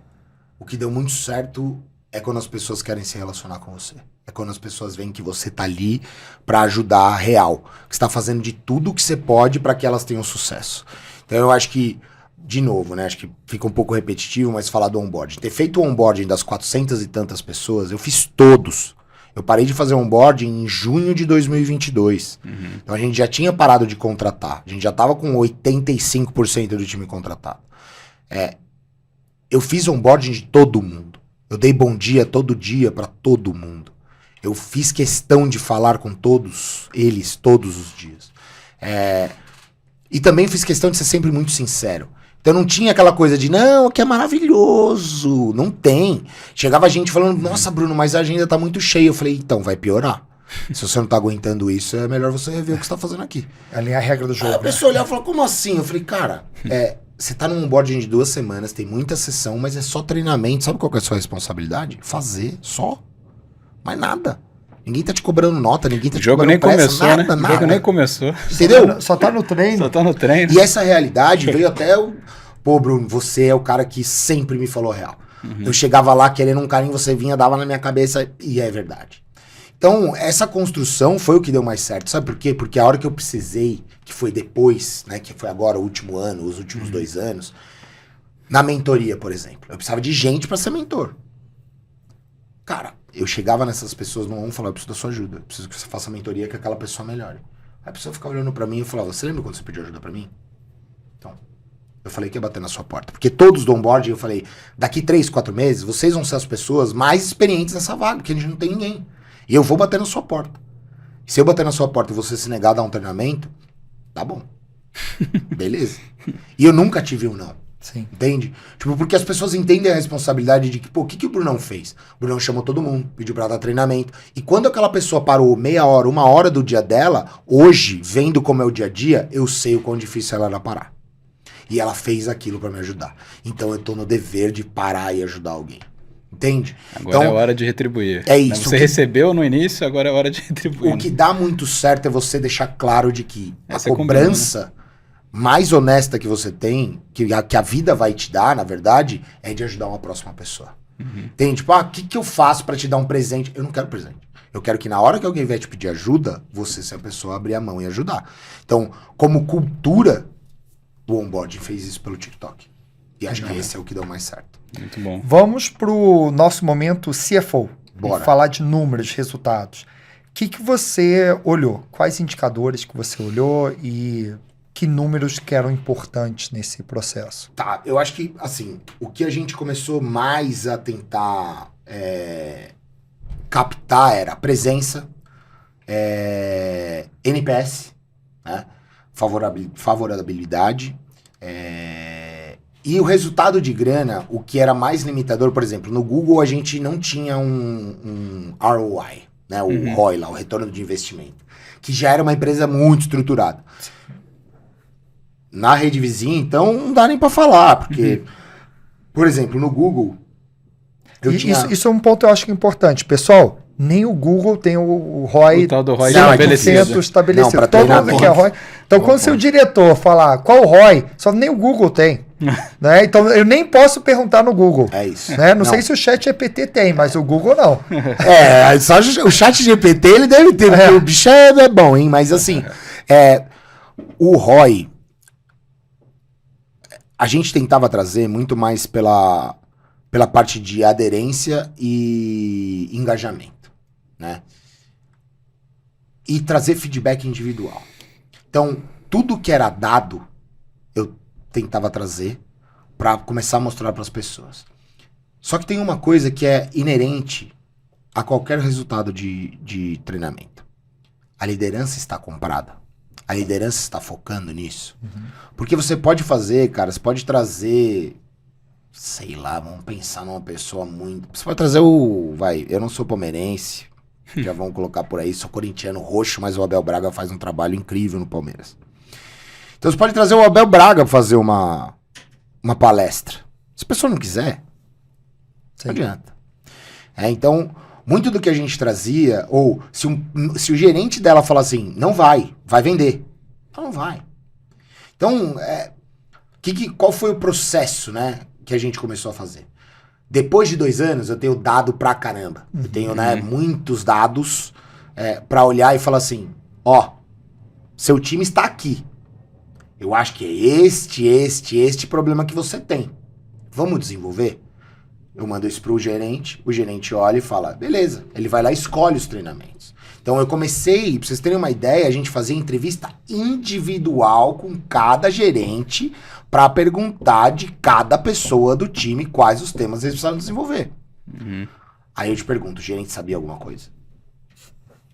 o que deu muito certo é quando as pessoas querem se relacionar com você. É quando as pessoas veem que você tá ali para ajudar real. Que você tá fazendo de tudo que você pode para que elas tenham sucesso. Então eu acho que, de novo, né, acho que fica um pouco repetitivo, mas falar do onboarding. Ter feito o onboarding das 400 e tantas pessoas, eu fiz todos. Eu parei de fazer onboarding em junho de 2022. Então a gente já tinha parado de contratar. A gente já estava com 85% do time contratado. eu fiz onboarding de todo mundo. Eu dei bom dia todo dia para todo mundo. Eu fiz questão de falar com todos eles todos os dias. E também fiz questão de ser sempre muito sincero. Então não tinha aquela coisa de, não, que é maravilhoso. Não tem. Chegava gente falando, nossa, Bruno, mas a agenda tá muito cheia. Eu falei, então, vai piorar. Se você não tá aguentando isso, é melhor você rever o que você tá fazendo aqui. Ali é a regra do jogo. Aí a pessoa olhava e falou, como assim? Eu falei, cara, você tá num onboarding de 2 semanas, tem muita sessão, mas é só treinamento. Sabe qual que é a sua responsabilidade? Fazer, só. Mais nada. Ninguém tá te cobrando nota, ninguém tá te cobrando pressa. O jogo nem começou, nada, né? nada. O jogo nem começou. Entendeu? Só tá no treino. Só tá no treino. E essa realidade veio até o... Pô, Bruno, você é o cara que sempre me falou a real. Eu chegava lá querendo um carinho, você vinha, dava na minha cabeça, e é verdade. Então, essa construção foi o que deu mais certo. Sabe por quê? Porque a hora que eu precisei, que foi depois, né, que foi agora o último ano, os últimos 2 anos, na mentoria, por exemplo, eu precisava de gente pra ser mentor. Cara, eu chegava nessas pessoas no 1 e falava, eu preciso da sua ajuda, eu preciso que você faça a mentoria, que aquela pessoa melhore. Aí a pessoa ficava olhando pra mim e falava, você lembra quando você pediu ajuda pra mim? Então, eu falei que ia bater na sua porta. Porque todos do onboarding, eu falei, daqui 3, 4 meses, vocês vão ser as pessoas mais experientes nessa vaga, porque a gente não tem ninguém. E eu vou bater na sua porta. Se eu bater na sua porta e você se negar a dar um treinamento, tá bom. Beleza. E eu nunca tive um não. Sim. Entende? Tipo, porque as pessoas entendem a responsabilidade de que, pô, o que o Brunão fez? O Brunão chamou todo mundo, pediu pra dar treinamento. E quando aquela pessoa parou meia hora, 1 hora do dia dela, hoje, vendo como é o dia a dia, eu sei o quão difícil ela era parar. E ela fez aquilo pra me ajudar. Então eu tô no dever de parar e ajudar alguém. Entende? Agora então, é hora de retribuir. É isso. Você recebeu no início, agora é hora de retribuir. O que dá muito certo é você deixar claro de que Essa a cobrança mais honesta que você tem, que a vida vai te dar, na verdade, é de ajudar uma próxima pessoa. Entende? Tipo, o que eu faço pra te dar um presente? Eu não quero presente. Eu quero que na hora que alguém vier te pedir ajuda, você ser a pessoa abrir a mão e ajudar. Então, como cultura, o onboarding fez isso pelo TikTok. E acho que esse é o que deu mais certo. Muito bom. Vamos pro nosso momento CFO. Bora. E falar de números, resultados. O que você olhou? Quais indicadores que você olhou e que números que eram importantes nesse processo? Tá, eu acho que, assim, o que a gente começou mais a tentar captar era a presença, NPS, né? Favorabilidade, e o resultado de grana, o que era mais limitador, por exemplo, no Google a gente não tinha um ROI, né? O ROI lá, o retorno de investimento, que já era uma empresa muito estruturada. Na rede vizinha, então, não dá nem pra falar, porque, por exemplo, no Google, Isso é um ponto eu acho que é importante. Pessoal, nem o Google tem o ROI, o tal do ROI 100% estabelecido. Não, Todo mundo quer ROI. Então, quando seu diretor falar qual o ROI, só nem o Google tem. Né? Então, eu nem posso perguntar no Google. É isso. Né? Não sei se o chat GPT tem, mas o Google não. Só o chat GPT ele deve ter, porque o bicho é bom, hein? Mas assim, o ROI, a gente tentava trazer muito mais pela parte de aderência e engajamento, né? E trazer feedback individual. Então, tudo que era dado, eu tentava trazer para começar a mostrar para as pessoas. Só que tem uma coisa que é inerente a qualquer resultado de treinamento. A liderança está comprada. A liderança está focando nisso. Porque você pode fazer, cara, você pode trazer, sei lá, vamos pensar numa pessoa muito... Você pode trazer eu não sou palmeirense, já vão colocar por aí, sou corintiano roxo, mas o Abel Braga faz um trabalho incrível no Palmeiras. Então você pode trazer o Abel Braga pra fazer uma palestra. Se a pessoa não quiser, não adianta. Então, muito do que a gente trazia, ou se o gerente dela falar assim, não vai vender. Então não vai. Então, qual foi o processo, né, que a gente começou a fazer? Depois de 2 anos, eu tenho dado pra caramba. Eu tenho, né, muitos dados pra olhar e falar assim, seu time está aqui. Eu acho que é este problema que você tem. Vamos desenvolver? Eu mando isso pro gerente, o gerente olha e fala, beleza. Ele vai lá e escolhe os treinamentos. Então eu comecei, pra vocês terem uma ideia, a gente fazia entrevista individual com cada gerente para perguntar de cada pessoa do time quais os temas eles precisavam desenvolver. Aí eu te pergunto, o gerente sabia alguma coisa?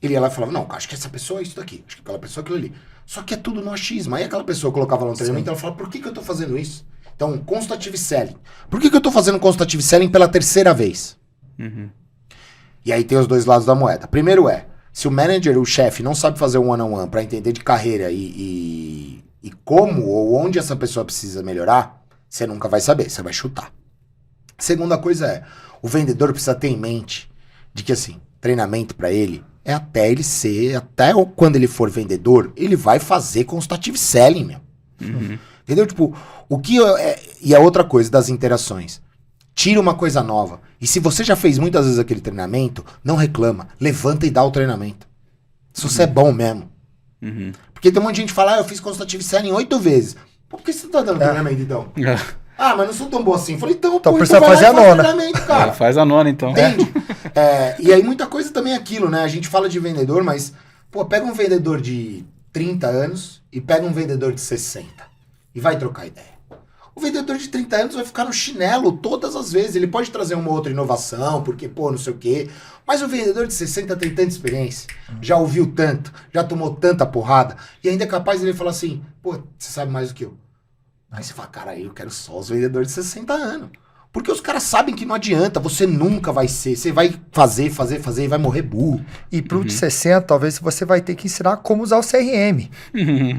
Ele ia lá e falava, não, acho que essa pessoa é isso daqui, acho que aquela pessoa é aquilo ali. Só que é tudo no achismo. Aí aquela pessoa colocava lá no treinamento e ela falava, por que eu tô fazendo isso? Então, consultative selling. Por que eu tô fazendo consultative selling pela terceira vez? E aí tem os dois lados da moeda. Primeiro se o manager, o chefe, não sabe fazer um one-on-one para entender de carreira e como ou onde essa pessoa precisa melhorar, você nunca vai saber, você vai chutar. Segunda coisa o vendedor precisa ter em mente de que, assim, treinamento para ele é até quando ele for vendedor, ele vai fazer consultative selling, meu. Entendeu? Tipo, e a outra coisa das interações. Tira uma coisa nova. E se você já fez muitas vezes aquele treinamento, não reclama. Levanta e dá o treinamento. Se você é bom mesmo. Porque tem um monte de gente que fala, eu fiz consultative selling 8 vezes. Por que você tá dando treinamento, então? Mas não sou tão bom assim. Eu falei, então precisa fazer a nona. Cara. Faz a nona, então. Entende? E aí muita coisa também é aquilo, né? A gente fala de vendedor, mas, pega um vendedor de 30 anos e pega um vendedor de 60. E vai trocar ideia. O vendedor de 30 anos vai ficar no chinelo todas as vezes. Ele pode trazer uma outra inovação, porque, não sei o quê. Mas o vendedor de 60 tem tanta experiência, já ouviu tanto, já tomou tanta porrada, e ainda é capaz de ele falar assim, você sabe mais do que eu. Aí você fala, cara, eu quero só os vendedores de 60 anos. Porque os caras sabem que não adianta, você nunca vai ser, você vai fazer e vai morrer burro. E pro de 60, talvez você vai ter que ensinar como usar o CRM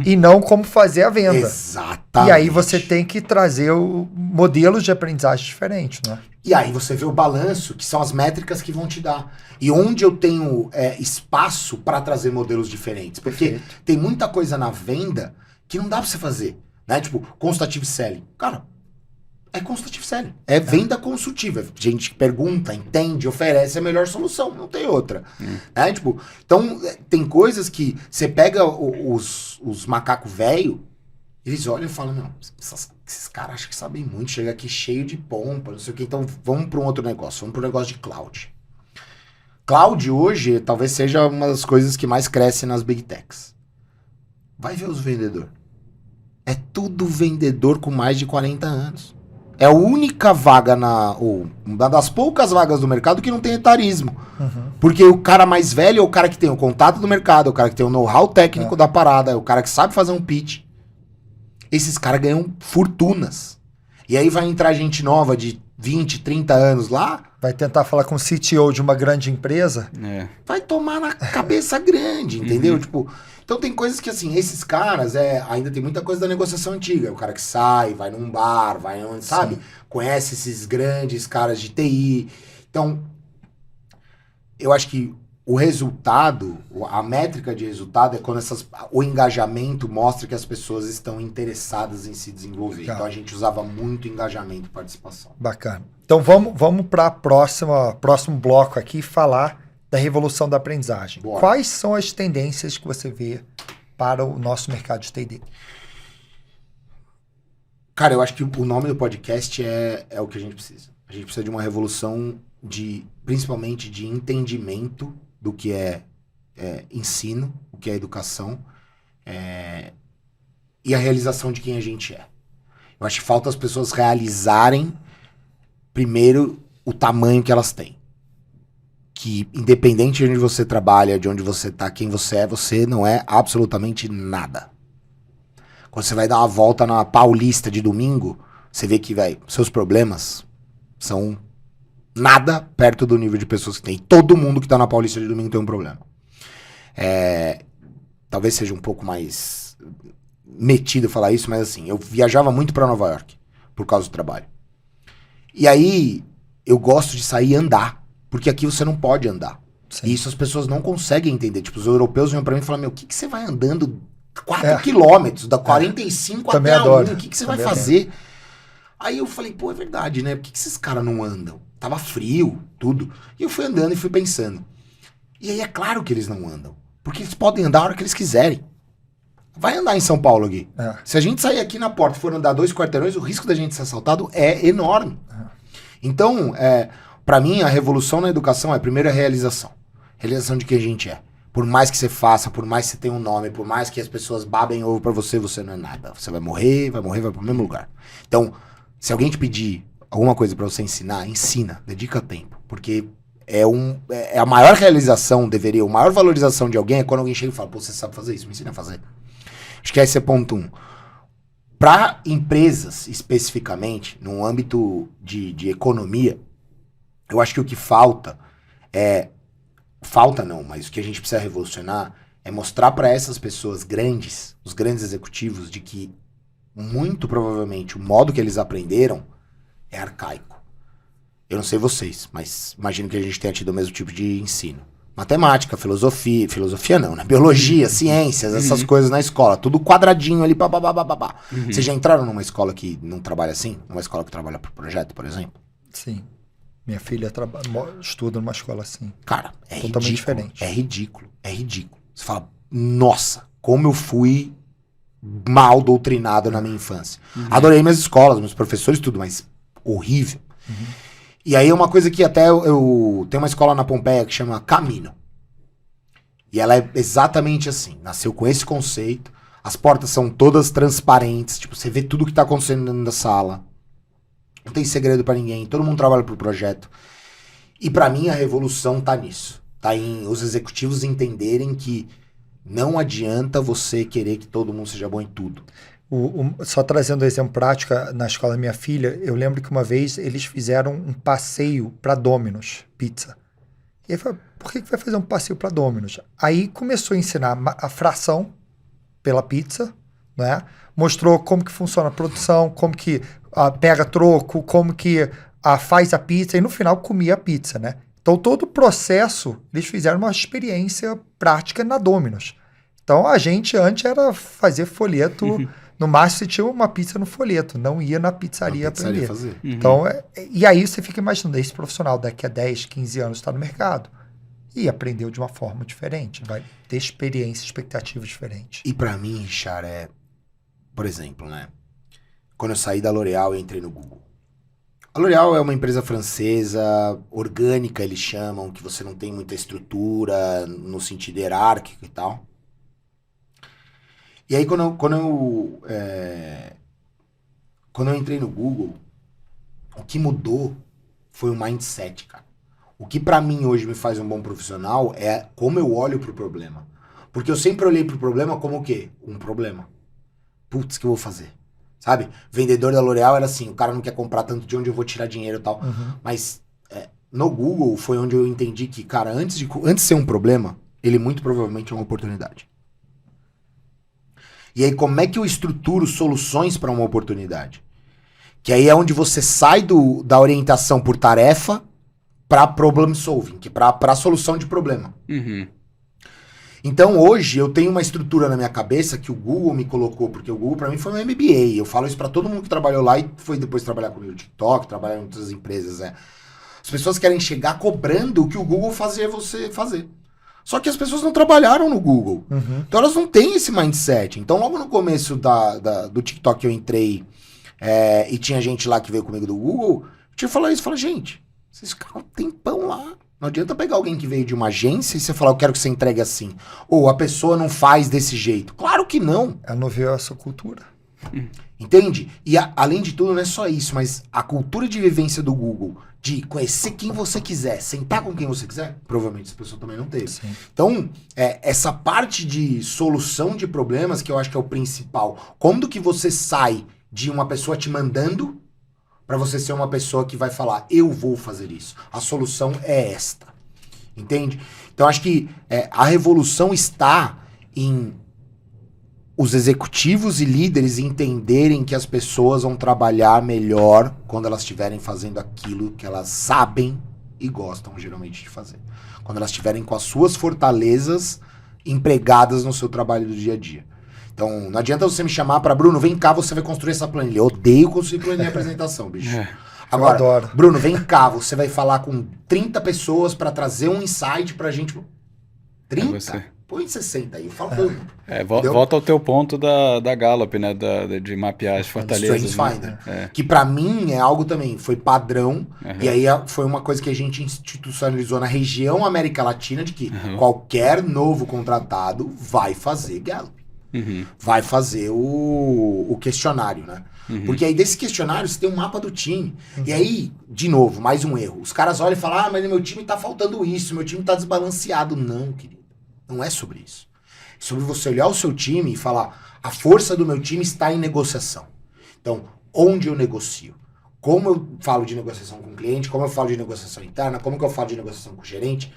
e não como fazer a venda. Exatamente. E aí você tem que trazer modelos de aprendizagem diferentes, né? E aí você vê o balanço, que são as métricas que vão te dar. E onde eu tenho espaço para trazer modelos diferentes. Porque tem muita coisa na venda que não dá para você fazer. Né? Tipo, consultative selling. Cara, é consultative selling. É venda consultiva. Gente que pergunta, entende, oferece a melhor solução. Não tem outra. Né? Tipo, então, tem coisas que você pega os macacos velho, eles olham e falam, não, esses caras acham que sabem muito, chega aqui cheio de pompa, não sei o que. Então, vamos para um outro negócio. Vamos para um negócio de cloud. Cloud hoje talvez seja uma das coisas que mais cresce nas big techs. Vai ver os vendedores. É tudo vendedor com mais de 40 anos. É a única vaga uma das poucas vagas do mercado que não tem etarismo. Porque o cara mais velho é o cara que tem o contato do mercado, é o cara que tem o know-how técnico da parada, é o cara que sabe fazer um pitch. Esses caras ganham fortunas. E aí vai entrar gente nova de 20, 30 anos lá. Vai tentar falar com o CTO de uma grande empresa. Vai tomar na cabeça grande, entendeu? Tipo, então tem coisas que, assim, esses caras, ainda tem muita coisa da negociação antiga. O cara que sai, vai num bar, vai onde, sabe? Sim. Conhece esses grandes caras de TI. Então, eu acho que o resultado, a métrica de resultado é quando o engajamento mostra que as pessoas estão interessadas em se desenvolver. Então a gente usava muito engajamento e participação. Bacana. Então vamos para próximo bloco aqui falar da revolução da aprendizagem. Boa. Quais são as tendências que você vê para o nosso mercado de T&D? Cara, eu acho que o nome do podcast é o que a gente precisa. A gente precisa de uma revolução principalmente de entendimento do que é ensino, o que é educação, e a realização de quem a gente é. Eu acho que falta as pessoas realizarem primeiro o tamanho que elas têm. Que independente de onde você trabalha, de onde você tá, quem você não é absolutamente nada. Quando você vai dar uma volta na Paulista de domingo, você vê que, seus problemas são nada perto do nível de pessoas que tem. Todo mundo que tá na Paulista de domingo tem um problema. Talvez seja um pouco mais metido falar isso, mas assim, eu viajava muito pra Nova York por causa do trabalho. E aí, eu gosto de sair e andar, porque aqui você não pode andar. Sim. E isso as pessoas não conseguem entender. Tipo, os europeus vêm pra mim e falam, o que você vai andando 4 quilômetros, da 45 Também até a 1? adoro. O que você vai fazer? Aí eu falei, é verdade, né? Por que esses caras não andam? Tava frio, tudo. E eu fui andando e fui pensando. E aí é claro que eles não andam. Porque eles podem andar a hora que eles quiserem. Vai andar em São Paulo aqui. Se a gente sair aqui na porta e for andar 2 quarteirões, o risco da gente ser assaltado é enorme. Então, pra mim, a revolução na educação é primeiro a realização. Realização de quem a gente é. Por mais que você faça, por mais que você tenha um nome, por mais que as pessoas babem ovo pra você, você não é nada. Você vai morrer, vai pro mesmo lugar. Então, se alguém te pedir alguma coisa pra você ensinar, ensina, dedica tempo. Porque é a maior realização, a maior valorização de alguém é quando alguém chega e fala, pô, você sabe fazer isso, me ensina a fazer. Acho que esse é ponto 1. Para empresas, especificamente, no âmbito de economia, eu acho que o que falta mas o que a gente precisa revolucionar é mostrar para essas pessoas grandes, os grandes executivos, de que muito provavelmente o modo que eles aprenderam é arcaico. Eu não sei vocês, mas imagino que a gente tenha tido o mesmo tipo de ensino. Matemática, filosofia não, né? Biologia, ciências, essas coisas na escola, tudo quadradinho ali, babá. Vocês já entraram numa escola que não trabalha assim? Numa escola que trabalha por projeto, por exemplo? Sim. Minha filha estuda numa escola assim. Cara, é totalmente ridículo. diferente. É ridículo. Você fala, nossa, como eu fui mal doutrinado na minha infância. Adorei minhas escolas, meus professores, tudo, mas horrível. E aí é uma coisa que até eu tenho uma escola na Pompeia que chama Camino. E ela é exatamente assim. Nasceu com esse conceito. As portas são todas transparentes. Tipo, você vê tudo que tá acontecendo dentro da sala. Não tem segredo pra ninguém. Todo mundo trabalha pro projeto. E pra mim a revolução tá nisso. Tá em os executivos entenderem que não adianta você querer que todo mundo seja bom em tudo. Só trazendo um exemplo prático, na escola da minha filha, eu lembro que uma vez eles fizeram um passeio para Domino's Pizza. E aí falei, por que vai fazer um passeio para Domino's? Aí começou a ensinar a fração pela pizza, né? Mostrou como que funciona a produção, como que pega troco, como que faz a pizza e no final comia a pizza, né? Então todo o processo, eles fizeram uma experiência prática na Domino's. Então a gente antes era fazer folheto... No máximo, você tinha uma pizza no folheto, não ia na pizzaria aprender. Fazer. Então, e aí você fica imaginando, esse profissional daqui a 10, 15 anos está no mercado e aprendeu de uma forma diferente, vai ter experiência, expectativa diferente. E pra mim, Richard, por exemplo, né? Quando eu saí da L'Oréal, eu entrei no Google. A L'Oréal é uma empresa francesa, orgânica, eles chamam, que você não tem muita estrutura no sentido hierárquico e tal. E aí, quando eu entrei no Google, o que mudou foi o mindset, cara. O que pra mim hoje me faz um bom profissional é como eu olho pro problema. Porque eu sempre olhei pro problema como o quê? Um problema. Putz, o que eu vou fazer? Sabe? Vendedor da L'Oréal era assim, o cara não quer comprar tanto, de onde eu vou tirar dinheiro e tal. Mas no Google foi onde eu entendi que, cara, antes de ser um problema, ele muito provavelmente é uma oportunidade. E aí, como é que eu estruturo soluções para uma oportunidade? Que aí é onde você sai da orientação por tarefa para problem solving, que para a solução de problema. Então, hoje, eu tenho uma estrutura na minha cabeça que o Google me colocou, porque o Google, para mim, foi um MBA. Eu falo isso para todo mundo que trabalhou lá e foi depois trabalhar comigo no TikTok, trabalhar em outras empresas. As pessoas querem chegar cobrando o que o Google fazia você fazer. Só que as pessoas não trabalharam no Google. Então elas não têm esse mindset. Então logo no começo do TikTok eu entrei e tinha gente lá que veio comigo do Google, eu tinha que falar isso. Eu falei, gente, vocês ficaram um tempão lá. Não adianta pegar alguém que veio de uma agência e você falar, eu quero que você entregue assim. Ou a pessoa não faz desse jeito. Claro que não. Ela não viu essa cultura. Entende? E além de tudo, não é só isso, mas a cultura de vivência do Google, de conhecer quem você quiser, sentar com quem você quiser, provavelmente essa pessoa também não teve. Sim. Então, essa parte de solução de problemas, que eu acho que é o principal. Como que você sai de uma pessoa te mandando para você ser uma pessoa que vai falar, eu vou fazer isso. A solução é esta. Entende? Então, acho que a revolução está em os executivos e líderes entenderem que as pessoas vão trabalhar melhor quando elas estiverem fazendo aquilo que elas sabem e gostam, geralmente, de fazer. Quando elas estiverem com as suas fortalezas empregadas no seu trabalho do dia a dia. Então, não adianta você me chamar para Bruno, vem cá, você vai construir essa planilha. Eu odeio construir planilha de apresentação, bicho. Agora, adoro. Bruno, vem cá, você vai falar com 30 pessoas para trazer um insight pra gente. 30? põe 60 aí, falando. Volta ao teu ponto da Gallup, né? De mapear as fortalezas. Strengths Finder. Que pra mim é algo também, foi padrão, e aí foi uma coisa que a gente institucionalizou na região América Latina, de que qualquer novo contratado vai fazer Gallup. Vai fazer o questionário, né? Porque aí desse questionário você tem um mapa do time. E aí, de novo, mais um erro. Os caras olham e falam, mas meu time tá faltando isso, meu time tá desbalanceado. Não, querido. Não é sobre isso. É sobre você olhar o seu time e falar, a força do meu time está em negociação. Então, onde eu negocio? Como eu falo de negociação com o cliente, como eu falo de negociação interna, como que eu falo de negociação com o gerente.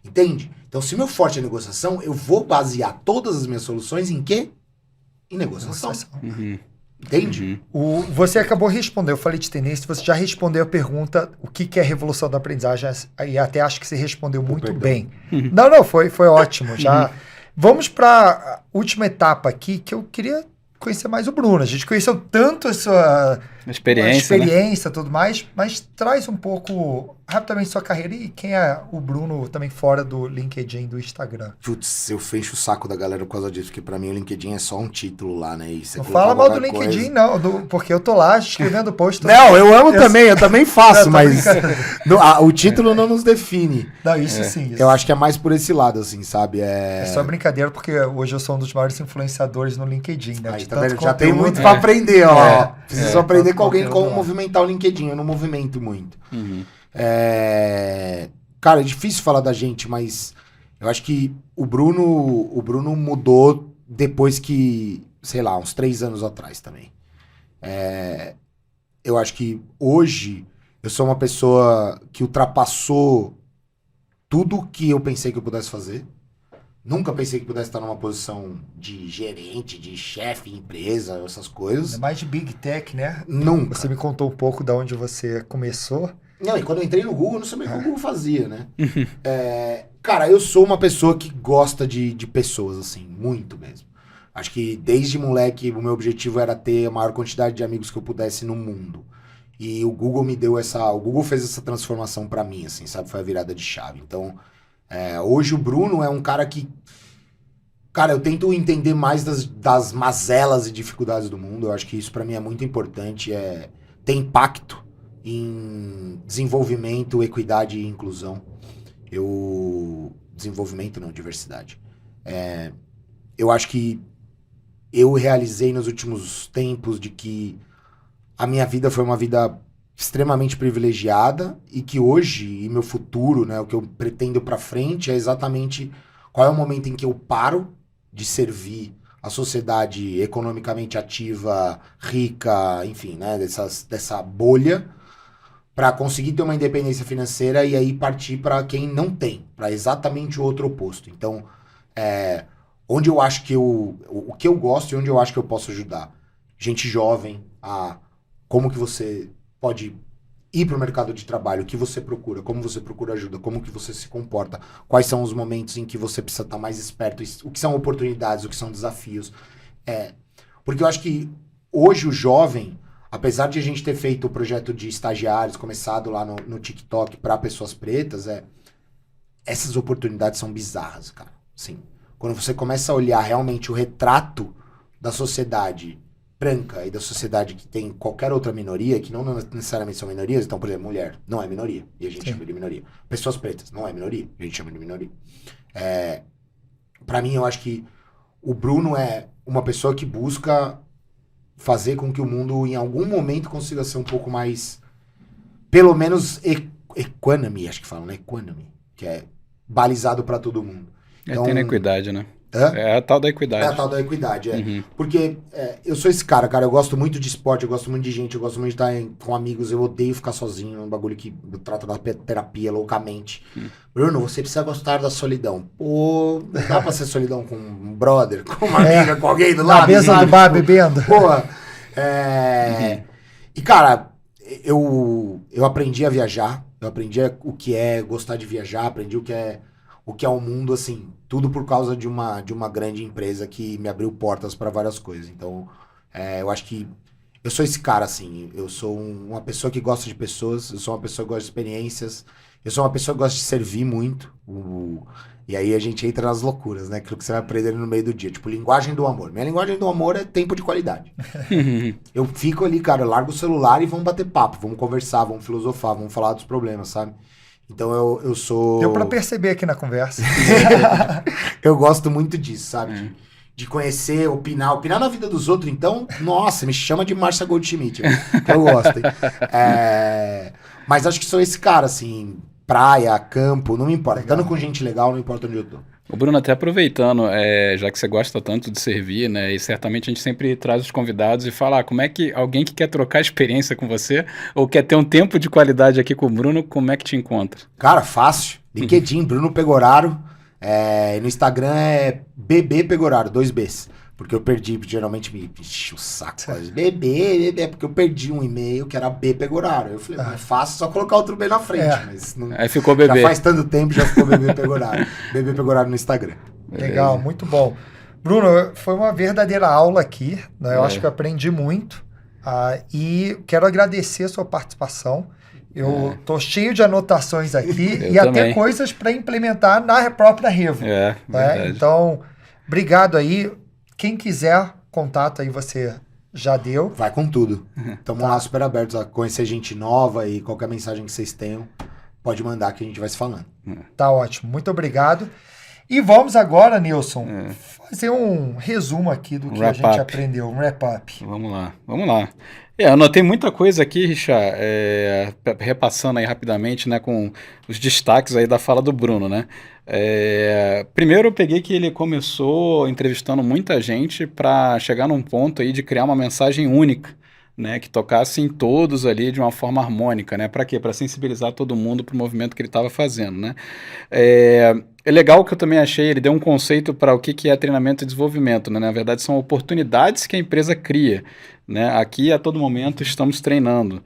Entende? Então, se meu forte é negociação, eu vou basear todas as minhas soluções em quê? Em negociação. Entende? Você acabou de responder, eu falei de tendência, você já respondeu a pergunta o que é revolução da aprendizagem, e até acho que você respondeu muito bem. Não, foi ótimo. Já. Vamos para a última etapa aqui, que eu queria conhecer mais o Bruno. A gente conheceu tanto a sua experiência e tudo mais, mas traz um pouco, rapidamente, sua carreira e quem é o Bruno também fora do LinkedIn, do Instagram. Putz, eu fecho o saco da galera por causa disso, porque pra mim o LinkedIn é só um título lá, né? Não fala mal do LinkedIn, não, porque eu tô lá escrevendo post. Não, eu amo também, eu também faço, mas o título não nos define. Não, isso sim. Isso. Eu acho que é mais por esse lado, assim, sabe? É só brincadeira, porque hoje eu sou um dos maiores influenciadores no LinkedIn, né? Aí, tá vendo? Já tem muito pra aprender, ó. Preciso aprender com alguém como movimentar o LinkedIn, eu não movimento muito. Cara, é difícil falar da gente, mas eu acho que o Bruno mudou depois que, sei lá, uns 3 anos atrás também. Eu acho que hoje eu sou uma pessoa que ultrapassou tudo que eu pensei que eu pudesse fazer. Nunca pensei que pudesse estar numa posição de gerente, de chefe em empresa, essas coisas. É mais de Big Tech, né? Nunca. Você me contou um pouco de onde você começou. Não, e quando eu entrei no Google, eu não sabia o que o Google fazia, né? Cara, eu sou uma pessoa que gosta de pessoas, assim, muito mesmo. Acho que desde moleque o meu objetivo era ter a maior quantidade de amigos que eu pudesse no mundo. E o Google me deu o Google fez essa transformação pra mim, assim, sabe? Foi a virada de chave. Então, hoje o Bruno é um cara que... Cara, eu tento entender mais das mazelas e dificuldades do mundo. Eu acho que isso pra mim é muito importante. Ter impacto em desenvolvimento, equidade e inclusão. Desenvolvimento não, diversidade. Eu acho que eu realizei nos últimos tempos de que a minha vida foi uma vida extremamente privilegiada e que hoje, e meu futuro, né, o que eu pretendo pra frente é exatamente qual é o momento em que eu paro de servir a sociedade economicamente ativa, rica, enfim, né, dessa bolha, para conseguir ter uma independência financeira e aí partir para quem não tem, para exatamente o outro oposto. Então, onde eu acho que o que eu gosto e onde eu acho que eu posso ajudar gente jovem a como que você pode ir para o mercado de trabalho, o que você procura, como você procura ajuda, como que você se comporta, quais são os momentos em que você precisa estar mais esperto, o que são oportunidades, o que são desafios. Porque eu acho que hoje o jovem, apesar de a gente ter feito o projeto de estagiários, começado lá no TikTok para pessoas pretas, essas oportunidades são bizarras, cara. Sim. Quando você começa a olhar realmente o retrato da sociedade branca e da sociedade que tem qualquer outra minoria, que não necessariamente são minorias, então, por exemplo, mulher não é minoria, e a gente chama de minoria. Pessoas pretas não é minoria, e a gente chama de minoria. Pra mim, eu acho que o Bruno é uma pessoa que busca fazer com que o mundo, em algum momento, consiga ser um pouco mais, pelo menos, equanimous, acho que falam, né? Equanimous, que é balizado pra todo mundo. Então, tem na equidade, né? É a tal da equidade. É a tal da equidade, Porque eu sou esse cara, eu gosto muito de esporte, eu gosto muito de gente, eu gosto muito de estar com amigos, eu odeio ficar sozinho, é um bagulho que eu trato da terapia loucamente. Bruno, você precisa gostar da solidão. Pô, não dá pra ser solidão com um brother, com uma amiga, com alguém do lado. Na mesa do bar, bebendo. Porra. E, cara, eu aprendi a viajar, eu aprendi o que é gostar de viajar, aprendi o que é o mundo, assim, tudo por causa de uma grande empresa que me abriu portas para várias coisas. Então, eu acho que eu sou esse cara, assim, eu sou uma pessoa que gosta de pessoas, eu sou uma pessoa que gosta de experiências, Eu sou uma pessoa que gosta de servir muito. E aí a gente entra nas loucuras, né? Aquilo que você vai aprendendo no meio do dia. Tipo, linguagem do amor. Minha linguagem do amor é tempo de qualidade. Eu fico ali, cara, eu largo o celular e vamos bater papo, vamos conversar, vamos filosofar, vamos falar dos problemas, sabe? Então eu sou... Deu pra perceber aqui na conversa. Eu gosto muito disso, sabe? De conhecer, opinar na vida dos outros. Então, nossa, me chama de Márcia Goldschmidt. Que eu gosto, hein? Mas acho que sou esse cara, assim... Praia, campo, não me importa. Estando com gente legal, não importa onde eu tô. O Bruno, até aproveitando, já que você gosta tanto de servir, né? E certamente a gente sempre traz os convidados e fala, como é que alguém que quer trocar experiência com você ou quer ter um tempo de qualidade aqui com o Bruno, como é que te encontra? Cara, fácil. LinkedIn, Bruno Pegoraro. No Instagram é BB Pegoraro, 2 Bs. Porque eu perdi, geralmente me enche o saco. BB, porque eu perdi um e-mail que era B Pegoraro. Eu falei, é fácil só colocar outro B na frente. Mas não, aí ficou BB. Já faz tanto tempo, já ficou BB Pegoraro. BB Pegoraro no Instagram. Legal, muito bom. Bruno, foi uma verdadeira aula aqui, né? Eu acho que eu aprendi muito. E quero agradecer a sua participação. Eu tô cheio de anotações aqui e também. até coisas para implementar na própria Revo. Verdade. Então, obrigado aí. Quem quiser, contato aí você já deu. Vai com tudo. Estamos lá super abertos a conhecer gente nova e qualquer mensagem que vocês tenham, pode mandar que a gente vai se falando. Tá ótimo. Muito obrigado. E vamos agora, Nilson, fazer um resumo aqui do que a gente aprendeu, um wrap-up. Vamos lá. Eu anotei muita coisa aqui, Richard, repassando aí rapidamente, né, com os destaques aí da fala do Bruno, né? Primeiro eu peguei que ele começou entrevistando muita gente para chegar num ponto aí de criar uma mensagem única, né, que tocasse em todos ali de uma forma harmônica, né? Para quê? Para sensibilizar todo mundo para o movimento que ele estava fazendo, né? É legal que eu também achei, ele deu um conceito para o que é treinamento e desenvolvimento, né? Na verdade, são oportunidades que a empresa cria, né? Aqui, a todo momento, estamos treinando.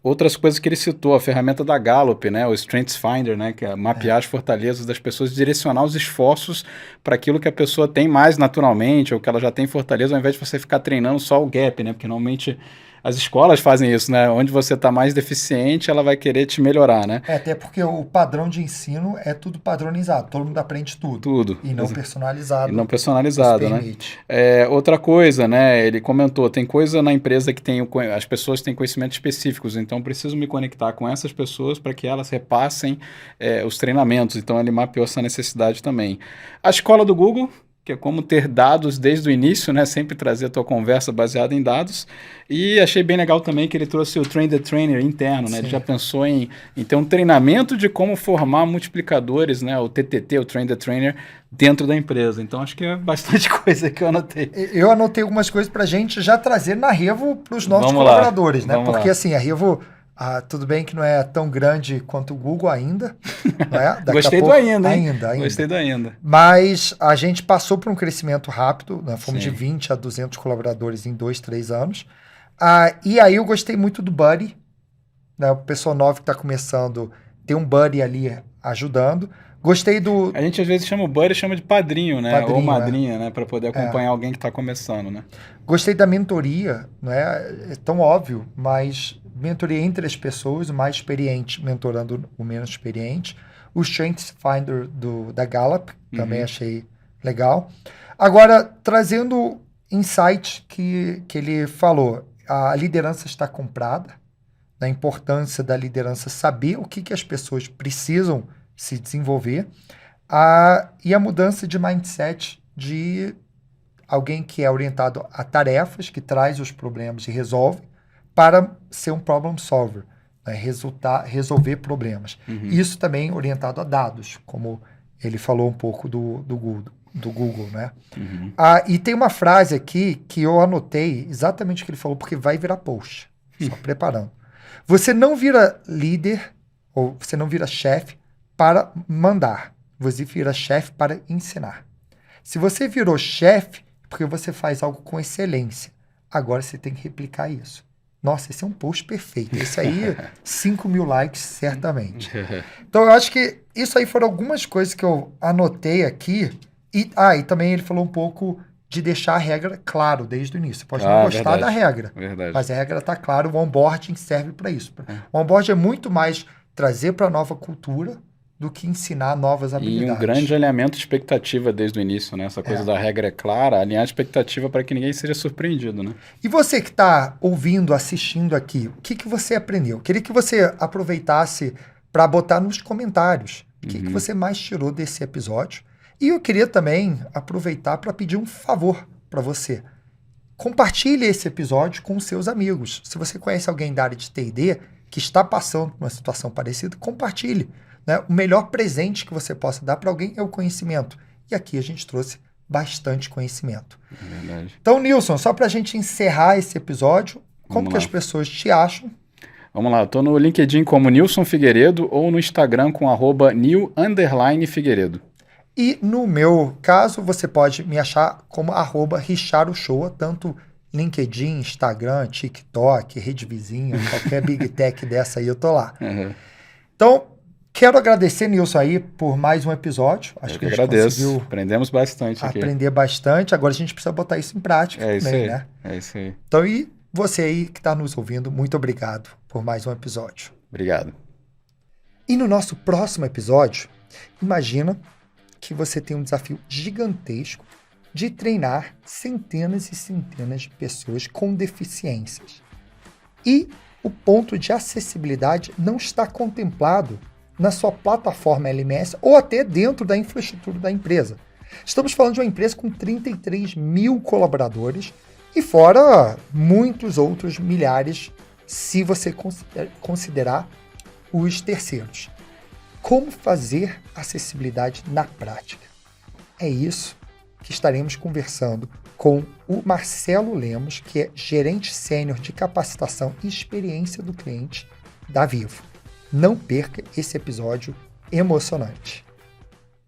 Outras coisas que ele citou, a ferramenta da Gallup, né? O Strengths Finder, né? Que é mapear as fortalezas das pessoas, direcionar os esforços para aquilo que a pessoa tem mais naturalmente, ou que ela já tem fortaleza, ao invés de você ficar treinando só o gap, né? Porque normalmente as escolas fazem isso, né? Onde você está mais deficiente, ela vai querer te melhorar, né? Até porque o padrão de ensino é tudo padronizado. Todo mundo aprende tudo. Tudo. E não personalizado. E não personalizado, né? Outra coisa, né? Ele comentou, tem coisa na empresa que as pessoas têm conhecimentos específicos, então preciso me conectar com essas pessoas para que elas repassem os treinamentos. Então ele mapeou essa necessidade também. A escola do Google, que é como ter dados desde o início, né? Sempre trazer a tua conversa baseada em dados. E achei bem legal também que ele trouxe o Train the Trainer interno, né? Ele já pensou em ter um treinamento de como formar multiplicadores, né? O TTT, o Train the Trainer, dentro da empresa. Então, acho que é bastante coisa que eu anotei. Eu anotei algumas coisas para a gente já trazer na Revo para os nossos colaboradores, né? Porque assim, a Revo... tudo bem que não é tão grande quanto o Google ainda. Não é? Gostei do ainda, hein? Ainda. Gostei do ainda. Mas a gente passou por um crescimento rápido, né? Fomos de 20 a 200 colaboradores em 2, 3 anos. E aí eu gostei muito do Buddy, né? O pessoal novo que está começando, tem um Buddy ali ajudando. Gostei do... A gente às vezes chama o Buddy, chama de padrinho, né? Ou madrinha, né? Para poder acompanhar alguém que está começando, né? Gostei da mentoria, né? É tão óbvio, mas... mentoria entre as pessoas, o mais experiente mentorando o menos experiente. O Strengths Finder da Gallup, também achei legal. Agora, trazendo insight que ele falou, a liderança está comprada, a importância da liderança saber o que as pessoas precisam se desenvolver, e a mudança de mindset de alguém que é orientado a tarefas, que traz os problemas e resolve, para ser um problem solver, né? Resolver problemas. Isso também orientado a dados, como ele falou um pouco do Google, né? E tem uma frase aqui que eu anotei exatamente o que ele falou, porque vai virar post, só preparando. Você não vira líder, ou você não vira chefe para mandar, você vira chefe para ensinar. Se você virou chefe, porque você faz algo com excelência, agora você tem que replicar isso. Nossa, esse é um post perfeito. Esse aí, 5 mil likes, certamente. Então, eu acho que isso aí foram algumas coisas que eu anotei aqui. E também ele falou um pouco de deixar a regra claro desde o início. Pode não gostar da regra, mas a regra está clara, o onboarding serve para isso. O onboarding é muito mais trazer para a nova cultura do que ensinar novas E habilidades. um grande alinhamento de expectativa desde o início, né? Essa coisa da regra é clara, alinhar a expectativa para que ninguém seja surpreendido, né? E você que está ouvindo, assistindo aqui, o que você aprendeu? Queria que você aproveitasse para botar nos comentários o que você mais tirou desse episódio. E eu queria também aproveitar para pedir um favor para você. Compartilhe esse episódio com seus amigos. Se você conhece alguém da área de T&D que está passando por uma situação parecida, compartilhe. Né? O melhor presente que você possa dar para alguém é o conhecimento. E aqui a gente trouxe bastante conhecimento. É verdade. Então, Nilson, só para a gente encerrar esse episódio, como Vamos que lá. as pessoas te acham? Vamos lá, eu tô no LinkedIn como Nilson Figueiredo ou no Instagram com @new_Figueiredo. E no meu caso, você pode me achar como @RichardoShoa, tanto LinkedIn, Instagram, TikTok, Rede Vizinha, qualquer Big Tech dessa aí eu tô lá. Uhum. Então, quero agradecer, Nilson, aí por mais um episódio. Acho Eu que que a gente agradeço. conseguiu Aprendemos bastante aqui. aprender bastante. Agora a gente precisa botar isso em prática É isso também, aí. né? É isso aí. Então, e você aí que está nos ouvindo, muito obrigado por mais um episódio. Obrigado. E no nosso próximo episódio, imagina que você tem um desafio gigantesco de treinar centenas e centenas de pessoas com deficiências. E o ponto de acessibilidade não está contemplado na sua plataforma LMS ou até dentro da infraestrutura da empresa. Estamos falando de uma empresa com 33 mil colaboradores e fora muitos outros milhares, se você considerar os terceiros. Como fazer acessibilidade na prática? É isso que estaremos conversando com o Marcelo Lemos, que é gerente sênior de capacitação e experiência do cliente da Vivo. Não perca esse episódio emocionante.